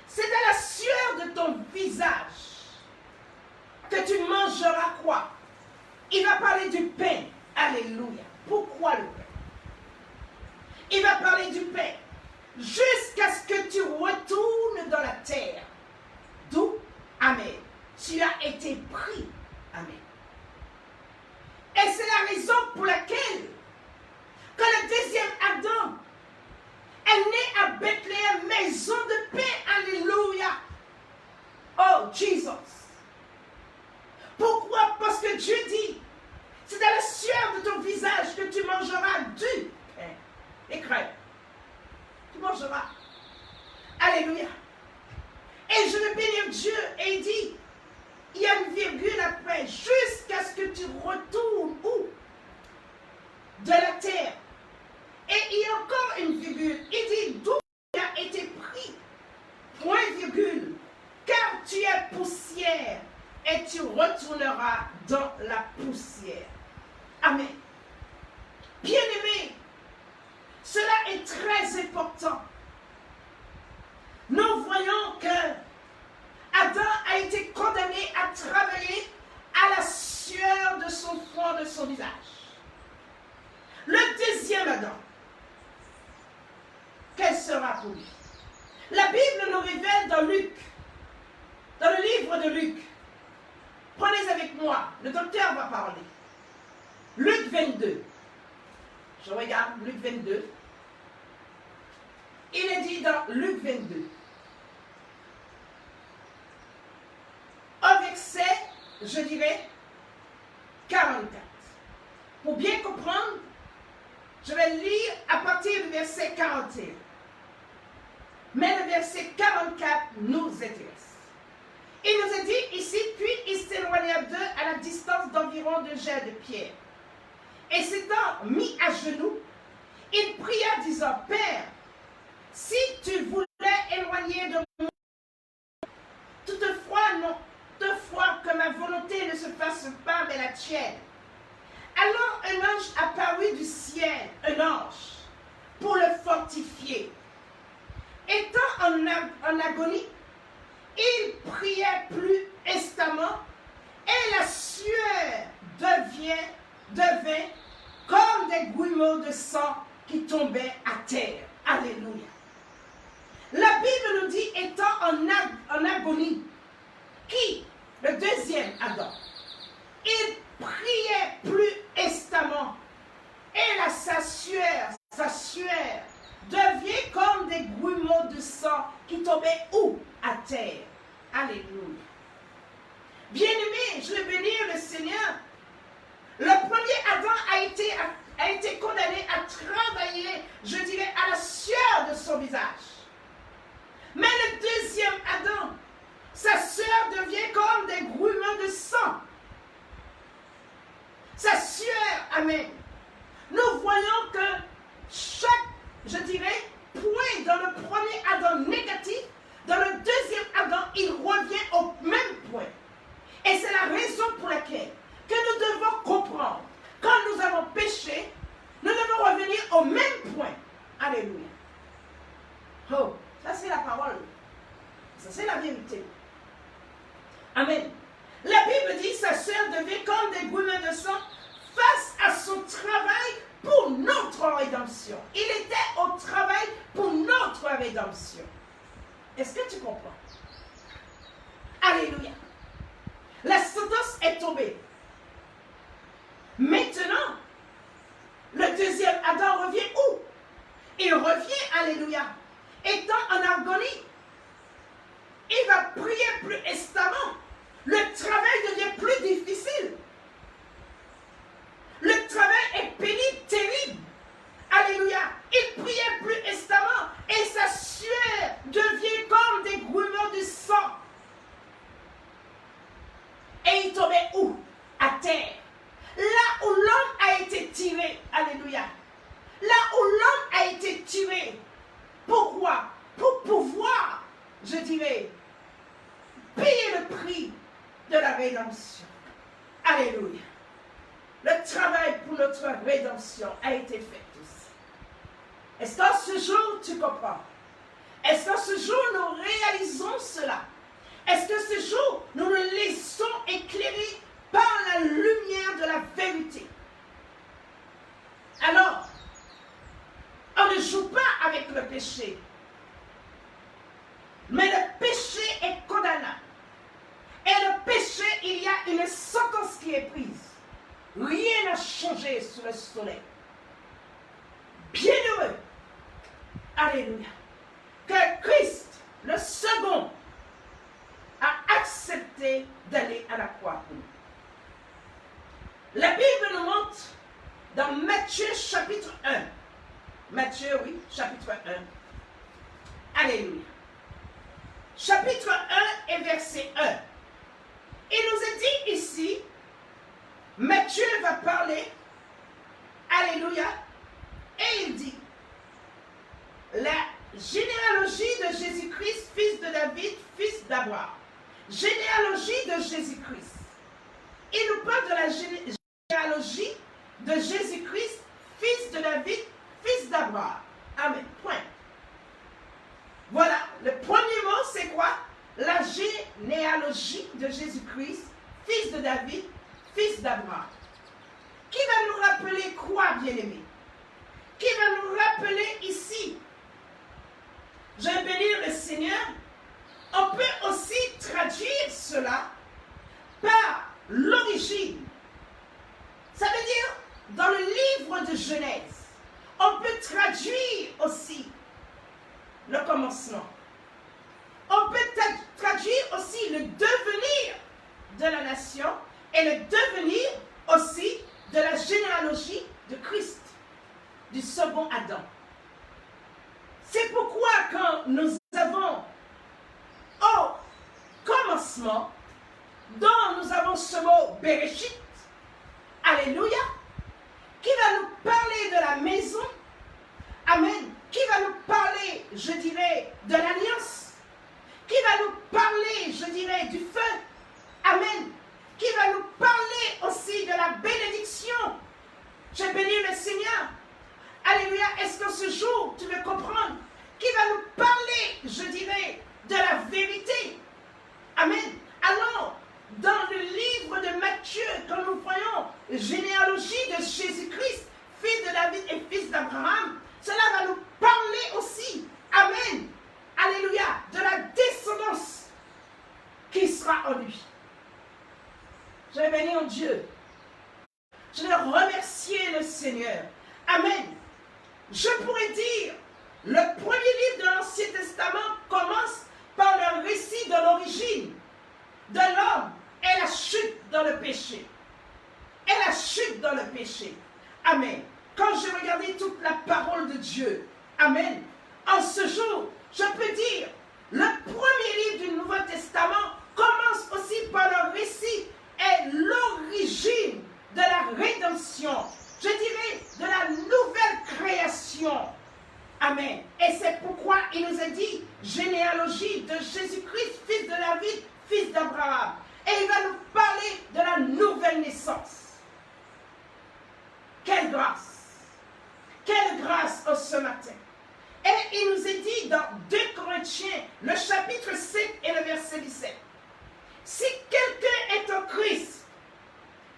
c'est à la sueur de ton visage que tu mangeras quoi? Il va parler du pain. Alléluia. Pourquoi le pain? Il va parler du pain jusqu'à ce que tu retournes dans la terre. D'où, amen, tu as été pris. Amen. Et c'est la raison pour laquelle, quand le deuxième Adam est né à Bethléem, maison de paix, alléluia. Oh, Jesus. Pourquoi? Parce que Dieu dit, c'est à la sueur de ton visage que tu mangeras du pain et crème. Tu mangeras. Alléluia. Et je veux bénir Dieu et il dit, il y a une virgule après, jusqu'à ce que tu retournes où? De la terre. Et il y a encore une virgule. Il dit, d'où tu as été pris? Point virgule. Car tu es poussière et tu retourneras dans la poussière. Amen. Bien-aimés, cela est très important. Nous voyons que Adam a été condamné à travailler à la sueur de son front, de son visage. Le deuxième Adam, quel sera pour lui? La Bible nous révèle dans Luc, dans le livre de Luc. Prenez avec moi, le docteur va parler. Luc 22. Je regarde Luc 22. Il est dit dans Luc 22. Au verset, je dirais, 44. Pour bien comprendre, je vais lire à partir du verset 41. Mais le verset 44 nous intéresse. Il nous est dit ici, puis il s'éloigna d'eux à la distance d'environ 2 jets de pierre. Et s'étant mis à genoux, il pria disant, Père, si tu voulais éloigner de moi, toutefois non, toutefois que ma volonté ne se fasse pas, mais la tienne. Alors un ange apparut du ciel, un ange, pour le fortifier. Étant en agonie, il priait plus instamment, et la sueur devint comme des grumeaux de sang qui tombaient à terre. Alléluia. La Bible nous dit, étant en agonie, qui? Le deuxième Adam. Il priait plus instamment. Et sa sueur devient comme des grumeaux de sang qui tombaient où? À terre. Alléluia. Bien-aimé, je veux bénir le Seigneur. Le premier Adam a été condamné à travailler, je dirais, à la sueur de son visage. Mais le deuxième Adam, sa sueur devient comme des grumeaux de sang. Sa sueur, amen. Nous voyons que chaque, je dirais, point dans le premier Adam négatif, dans le deuxième Adam, il revient au même point. Et c'est la raison pour laquelle que nous devons comprendre, quand nous avons péché, nous devons revenir au même point. Alléluia. Oh, ça c'est la parole. Ça c'est la vérité. Amen. La Bible dit, sa sœur devient comme des grumeaux de sang face à son travail pour notre rédemption. Il était au travail pour notre rédemption. Est-ce que tu comprends? Alléluia. La sentence est tombée. Maintenant, le deuxième Adam revient où? Il revient, alléluia, étant en agonie. Il va prier plus instamment. Le travail devient plus difficile. Le travail est pénible, terrible. Alléluia. Il priait plus instamment et sa sueur devient comme des grumeaux de sang. Et il tombait où? À terre. Là où l'homme a été tiré. Alléluia. Là où l'homme a été tiré. Pourquoi? Pour pouvoir, je dirais, prix de la rédemption. Alléluia. Le travail pour notre rédemption a été fait aussi. Est-ce qu'en ce jour, tu comprends? Est-ce qu'en ce jour, nous réalisons cela? Est-ce que ce jour, nous nous laissons éclairer par la lumière de la vérité? Alors, on ne joue pas avec le péché. Mais le péché est condamnable. Et le péché, il y a une sentence qui est prise. Rien n'a changé sous le soleil. Bienheureux, alléluia, que Christ, le second, a accepté d'aller à la croix pour nous. La Bible nous montre dans Matthieu chapitre 1. Matthieu, oui, chapitre 1. Alléluia. Chapitre 1 et verset 1. Il nous est dit ici, Matthieu va parler, alléluia, et il dit, la généalogie de Jésus-Christ, fils de David, fils d'Abraham. Généalogie de Jésus-Christ. Il nous parle de la généalogie de Jésus-Christ, fils de David, fils d'Abraham. Amen. Point. Voilà, le premier mot, c'est quoi? La généalogie de Jésus-Christ, fils de David, fils d'Abraham. Qui va nous rappeler quoi, bien-aimé? Qui va nous rappeler ici? Je vais bénir le Seigneur. On peut aussi traduire cela par l'origine. Ça veut dire, dans le livre de Genèse, on peut traduire aussi le commencement. On peut traduire aussi le devenir de la nation et le devenir aussi de la généalogie de Christ, du second Adam. C'est pourquoi quand nous avons au commencement, dont nous avons ce mot Bereshit, alléluia, qui va nous parler de la maison, amen, qui va nous parler, je dirais, de l'alliance, qui va nous parler, je dirais, du feu, amen, qui va nous parler aussi de la bénédiction. Je bénis le Seigneur. Alléluia. Est-ce que ce jour, tu veux comprendre, qui va nous parler, je dirais, de la vérité. Amen. Alors, dans le livre de Matthieu, quand nous voyons la généalogie de Jésus-Christ, fils de David et fils d'Abraham, cela va nous parler aussi, amen, alléluia, de la descendance qui sera en lui. Je vais bénir Dieu. Je vais remercier le Seigneur. Amen. Je pourrais dire, le premier livre de l'Ancien Testament commence par le récit de l'origine de l'homme et la chute dans le péché. Et la chute dans le péché. Amen. Quand j'ai regardé toute la parole de Dieu, amen, en ce jour, je peux dire, le premier livre du Nouveau Testament commence aussi par le récit et l'origine de la rédemption, je dirais de la nouvelle création. Amen. Et c'est pourquoi il nous a dit généalogie de Jésus-Christ, fils de David, fils d'Abraham. Et il va nous parler de la nouvelle naissance. Quelle grâce! Quelle grâce ce matin! Et il nous est dit dans 2 Corinthiens, le chapitre 7 et le verset 17. Si quelqu'un est en Christ,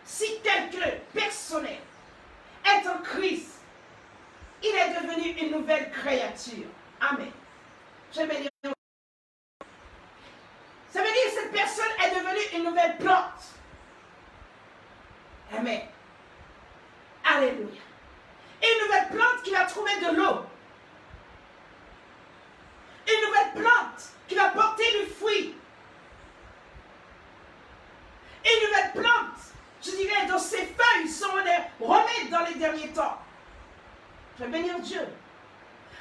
si quelqu'un personnel est en Christ, il est devenu une nouvelle créature. Amen. Je vais dire. Ça veut dire que cette personne est devenue une nouvelle plante. Amen. Alléluia. Une nouvelle plante qui va trouver de l'eau. Une nouvelle plante qui va porter du fruit. Une nouvelle plante, je dirais, dont ses feuilles sont des remèdes dans les derniers temps. Je vais bénir Dieu.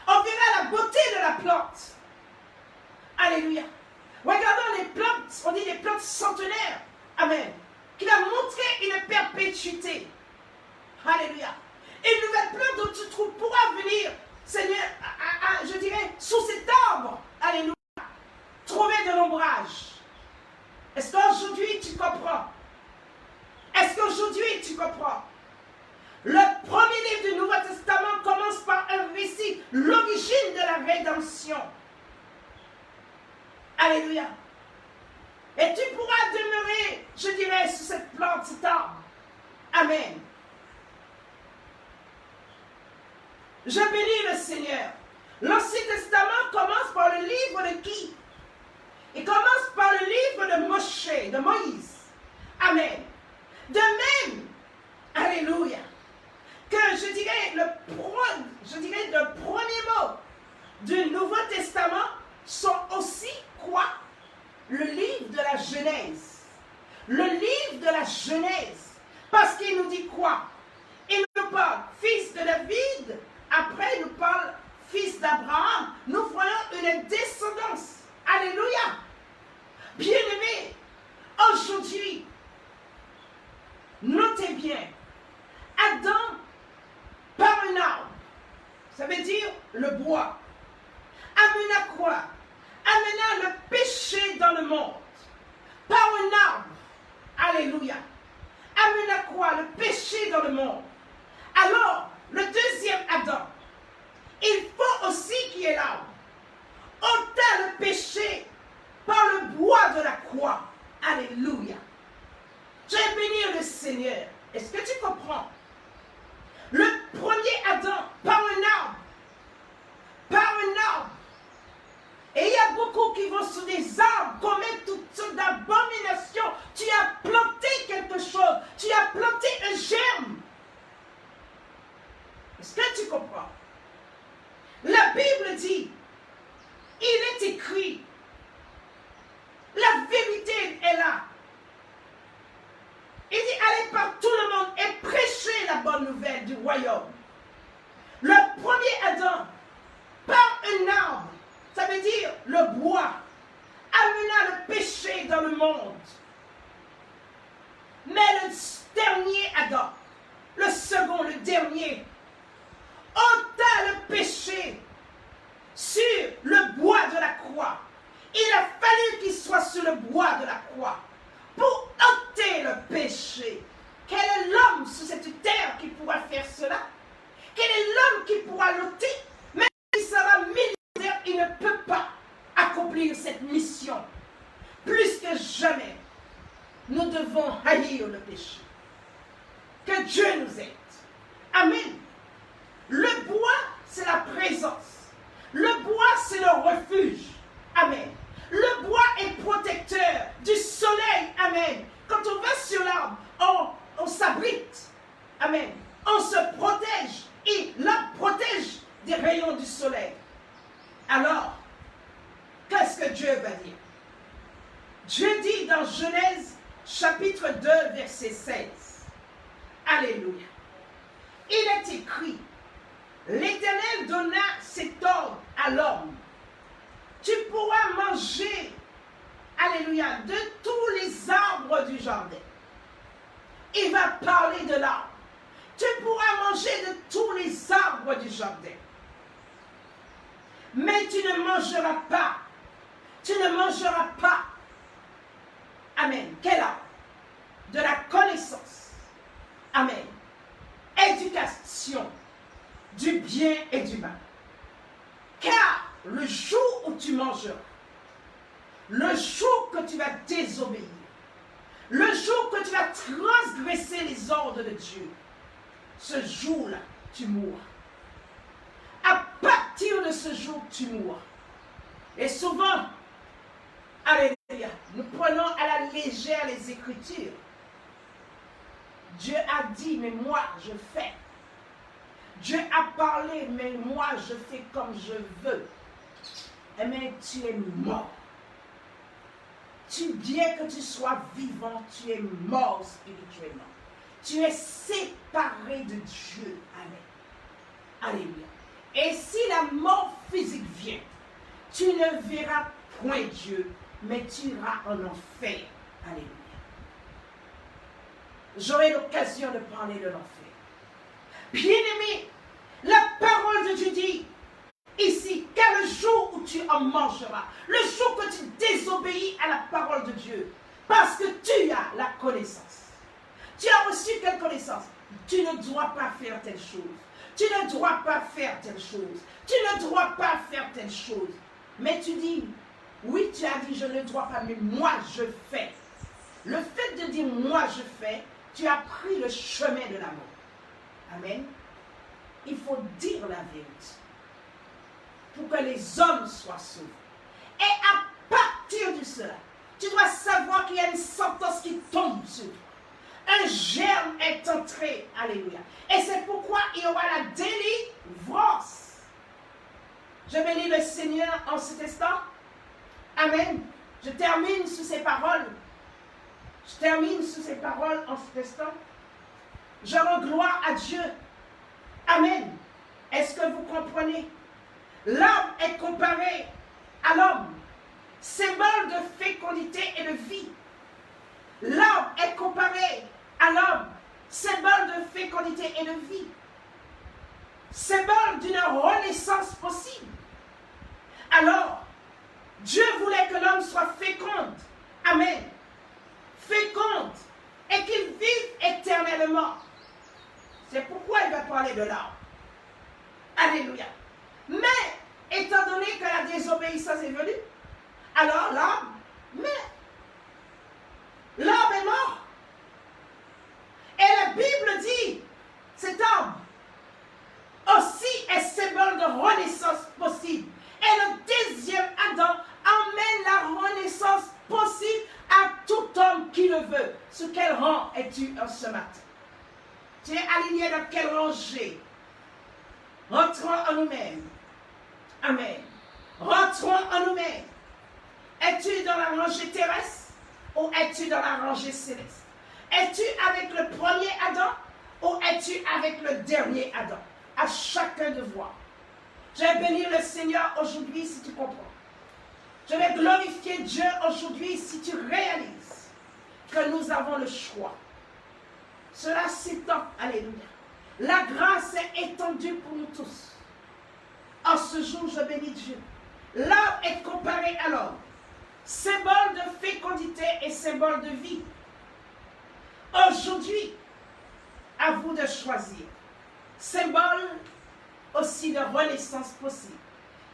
On verra la beauté de la plante. Alléluia. Regardons les plantes, on dit des plantes centenaires. Amen. Qui va montrer une perpétuité. Alléluia. Une nouvelle plante dont tu pourras venir, Seigneur, je dirais, sous cet arbre. Alléluia. Trouver de l'ombrage. Est-ce que comprends? Est-ce qu'aujourd'hui tu comprends? Le premier livre du Nouveau Testament commence par un récit, l'origine de la rédemption. Alléluia. Et tu pourras demeurer, je dirais, sur cette plante, cet arbre. Amen. Je bénis le Seigneur. L'Ancien Testament commence par le livre de qui? Il commence par le livre de Moshe, de Moïse. Amen. De même, alléluia, que je dirais le premier mot du Nouveau Testament sont aussi quoi? Le livre de la Genèse. Le livre de la Genèse. Parce qu'il nous dit quoi? Il nous parle fils de David, après il nous parle fils d'Abraham. Nous voyons une descendance. Alléluia. Bien-aimés, aujourd'hui, notez bien, Adam, par un arbre, ça veut dire le bois, amena quoi? Amena le péché dans le monde. Par un arbre, alléluia, amena quoi? Le péché dans le monde. Alors, le deuxième Adam, il faut aussi qu'il y ait l'arbre. Ôta le péché par le bois de la croix. Alléluia. Je vais bénir le Seigneur. Est-ce que tu comprends? Le premier Adam, par un arbre. Par un arbre. Et il y a beaucoup qui vont sur des arbres, commettre toutes sortes d'abominations. Tu as planté quelque chose. Tu as planté un germe. Est-ce que tu comprends? La Bible dit, il est écrit, la vérité est là. Il dit, allez par tout le monde et prêchez la bonne nouvelle du royaume. Le premier Adam, par un arbre, ça veut dire le bois, amena le péché dans le monde. Mais le dernier Adam, le second, le dernier, ôta le péché sur le bois de la croix. Il a fallu qu'il soit sur le bois de la croix pour ôter le péché. Quel est l'homme sur cette terre qui pourra faire cela? Quel est l'homme qui pourra l'ôter? Même s'il sera millionnaire, il ne peut pas accomplir cette mission. Plus que jamais, nous devons haïr le péché. Que Dieu nous aide. Amen. Le bois, c'est la présence. Le bois, c'est le refuge. Amen. Le bois est protecteur du soleil. Amen. Quand on va sur l'arbre, on s'abrite. Amen. On se protège. Et l'arbre protège des rayons du soleil. Alors, qu'est-ce que Dieu va dire? Dieu dit dans Genèse chapitre 2, verset 16. Alléluia. Il est écrit, l'Éternel donna cet ordre à l'homme. Tu pourras manger, alléluia, de tous les arbres du jardin. Il va parler de l'arbre. Tu pourras manger de tous les arbres du jardin. Mais tu ne mangeras pas. Tu ne mangeras pas. Amen. Quel arbre? De la connaissance. Amen. Éducation. Du bien et du mal. Car le jour où tu mangeras, le jour que tu vas désobéir, le jour que tu vas transgresser les ordres de Dieu, ce jour-là, tu mourras. À partir de ce jour, tu mourras. Et souvent, alléluia, nous prenons à la légère les Écritures. Dieu a dit, mais moi, je fais. Dieu a parlé, mais moi, je fais comme je veux. Eh bien, tu es mort. Bien que tu sois vivant, tu es mort spirituellement. Tu es séparé de Dieu. Amen. Alléluia. Et si la mort physique vient, tu ne verras point Dieu, mais tu iras en enfer. Alléluia. J'aurai l'occasion de parler de l'enfer. Bien-aimé, la parole de Dieu dit ici, car le jour où tu en mangeras, le jour que tu désobéis à la parole de Dieu, Parce que tu as la connaissance. Tu as reçu quelle connaissance? Tu ne dois pas faire telle chose. Tu ne dois pas faire telle chose. Tu ne dois pas faire telle chose. Mais tu dis, oui, tu as dit, je ne dois pas, mais moi, je fais. Le fait de dire, moi, je fais, tu as pris le chemin de la mort. Amen. Il faut dire la vérité pour que les hommes soient sauvés. Et à partir de cela, tu dois savoir qu'il y a une sentence qui tombe sur toi. Un germe est entré. Alléluia. Et c'est pourquoi il y aura la délivrance. Je bénis le Seigneur en cet instant. Amen. Je termine sous ces paroles. Je termine sous ces paroles en cet instant. Je rends gloire à Dieu. Amen. Est-ce que vous comprenez? L'homme est comparé à l'homme, symbole de fécondité et de vie. L'homme est comparé à l'homme, symbole de fécondité et de vie. Symbole d'une renaissance possible. Alors, Dieu voulait que l'homme soit féconde. Amen. Féconde. Et qu'il vive éternellement. C'est pourquoi il va parler de l'homme. Alléluia. Mais, étant donné que la désobéissance est venue, alors l'homme est mort. Et la Bible dit, cet homme aussi est symbole de renaissance possible. Et le deuxième Adam emmène la renaissance possible à tout homme qui le veut. Sur quel rang es-tu en ce matin? Tu es aligné dans quelle rangée? Rentrons en nous-mêmes. Amen. Rentrons en nous-mêmes. Es-tu dans la rangée terrestre ou es-tu dans la rangée céleste? Es-tu avec le premier Adam ou es-tu avec le dernier Adam? À chacun de voir. Je vais bénir le Seigneur aujourd'hui si tu comprends. Je vais glorifier Dieu aujourd'hui si tu réalises que nous avons le choix. Cela s'étend. Alléluia. La grâce est étendue pour nous tous. En ce jour, je bénis Dieu. L'homme est comparé à l'homme. Symbole de fécondité et symbole de vie. Aujourd'hui, à vous de choisir. Symbole aussi de renaissance possible.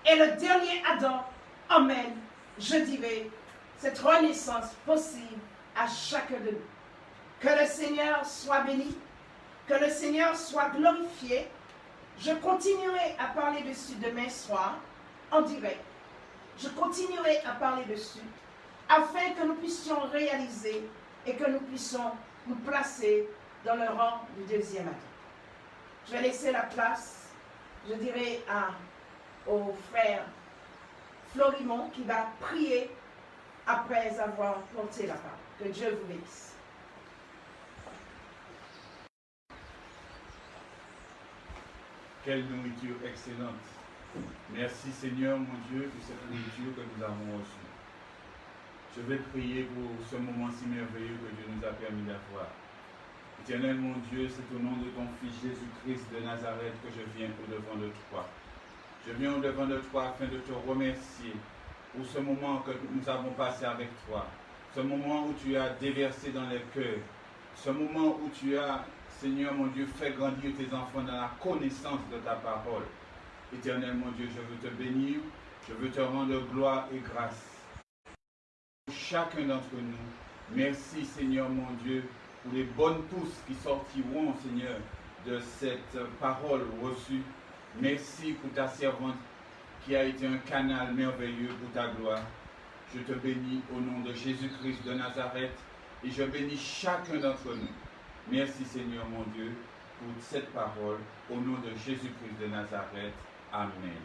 Et le dernier Adam emmène, je dirais, cette renaissance possible à chacun de nous. Que le Seigneur soit béni, que le Seigneur soit glorifié. Je continuerai à parler dessus demain soir, en direct. Je continuerai à parler dessus, afin que nous puissions réaliser et que nous puissions nous placer dans le rang du deuxième Adam. Je vais laisser la place, je dirais, au frère Florimond qui va prier après avoir porté la parole. Que Dieu vous bénisse. Quelle nourriture excellente. Merci Seigneur mon Dieu pour cette nourriture que nous avons reçue. Je vais prier pour ce moment si merveilleux que Dieu nous a permis d'avoir. Éternel mon Dieu, c'est au nom de ton Fils Jésus-Christ de Nazareth que je viens au-devant de toi. Je viens au-devant de toi afin de te remercier pour ce moment que nous avons passé avec toi. Ce moment où tu as déversé dans les cœurs. Ce moment où tu as, Seigneur mon Dieu, fait grandir tes enfants dans la connaissance de ta parole. Éternel mon Dieu, je veux te bénir, je veux te rendre gloire et grâce. Pour chacun d'entre nous, merci Seigneur mon Dieu, pour les bonnes pousses qui sortiront, Seigneur, de cette parole reçue. Merci pour ta servante qui a été un canal merveilleux pour ta gloire. Je te bénis au nom de Jésus-Christ de Nazareth et je bénis chacun d'entre nous. Merci Seigneur mon Dieu pour cette parole au nom de Jésus-Christ de Nazareth. Amen.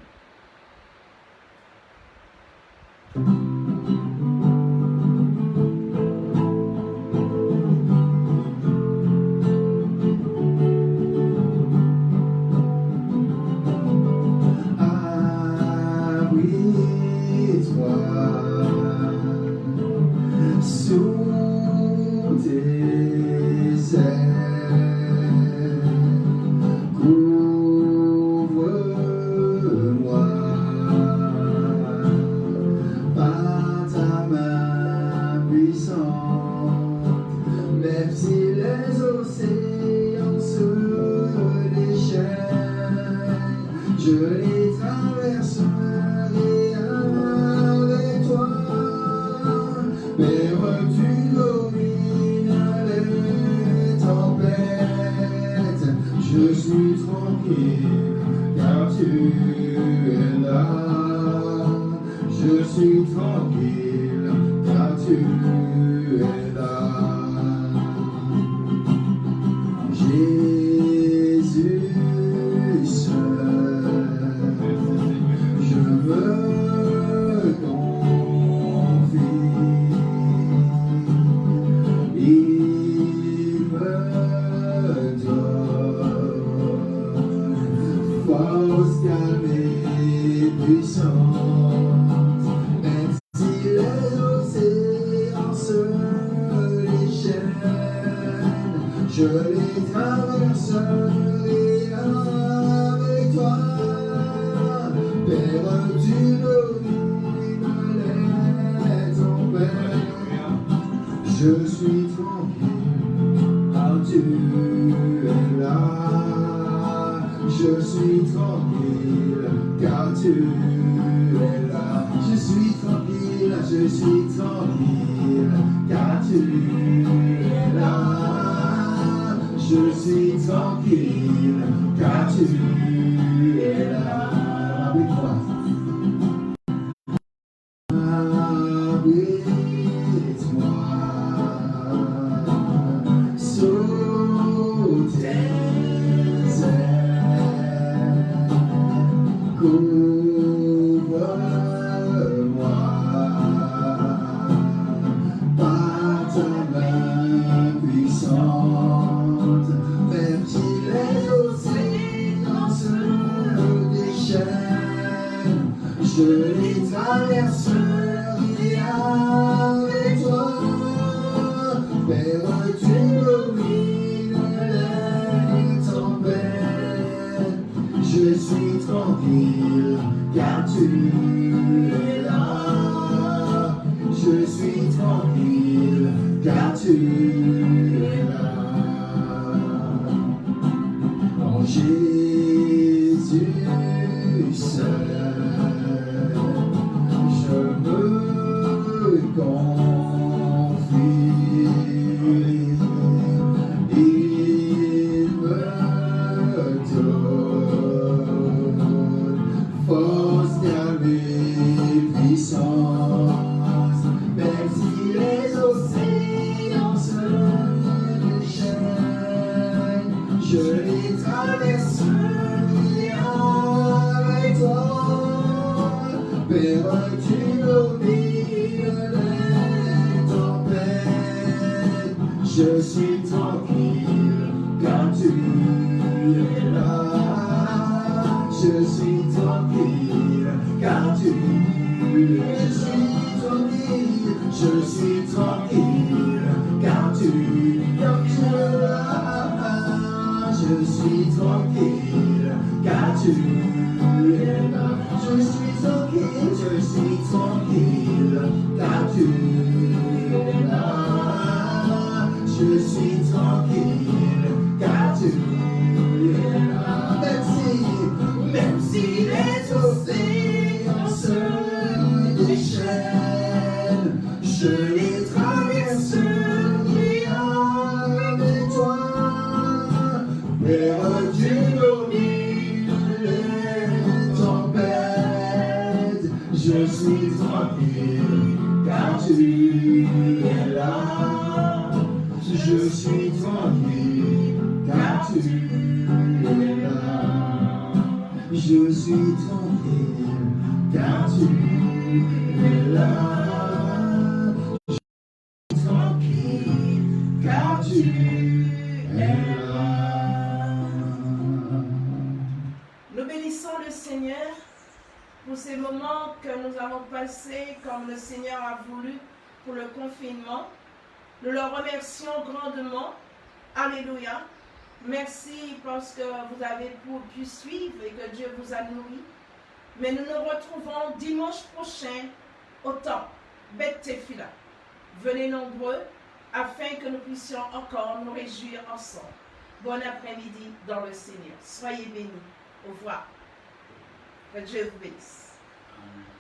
Couvre-moi tu domines les tempêtes. Je suis tranquille, car tu es là. Je suis tranquille, car tu es là. Jésus seul, je me confie. Il me donne force, calme et puissance. Même si les océans se déchaînent, je les traverserai avec toi. Père, tu domines les tempêtes. Je suis tranquille, car tu es là. Je suis tranquille, car tu es là. Je suis tranquille, car tu es là. Je suis tranquille, car tu es là. Avec moi. Habite-moi sous tes ailes. Couvre-moi par ta main puissante. Même si les océans se déchaînent, je les traverserai avec toi. Père, tu domines les tempêtes. Je suis tranquille, car tu es là. Je suis tranquille, car tu es là. En Jésus seul, je me confie. Il me donne force, calme et puissance. Même si les océans se déchaînent, je les traverserai avec toi. Père, tu domines les tempêtes. Je suis tranquille, car tu es là. Je suis tranquille, car tu es là. Je suis tranquille, car tu es là. Je suis tranquille, car tu es là. Je suis tranquille, car tu es là. Je suis tranquille, car tu es là. Même si les océans se déchaînent, je les traverserai avec toi. Père, tu domines les tempêtes. Je suis tranquille, car tu es là. Je suis tranquille, car tu es là. Je suis tranquille, car tu es là. Je suis tranquille, car tu es là. Nous bénissons le Seigneur pour ces moments que nous avons passés comme le Seigneur a voulu pour le confinement. Nous le remercions grandement. Alléluia. Merci parce que vous avez pu suivre et que Dieu vous a nourri. Mais nous nous retrouvons dimanche prochain au temps. Beth Tefila. Venez nombreux afin que nous puissions encore nous réjouir ensemble. Bon après-midi dans le Seigneur. Soyez bénis. Au revoir. Que Dieu vous bénisse. Amen.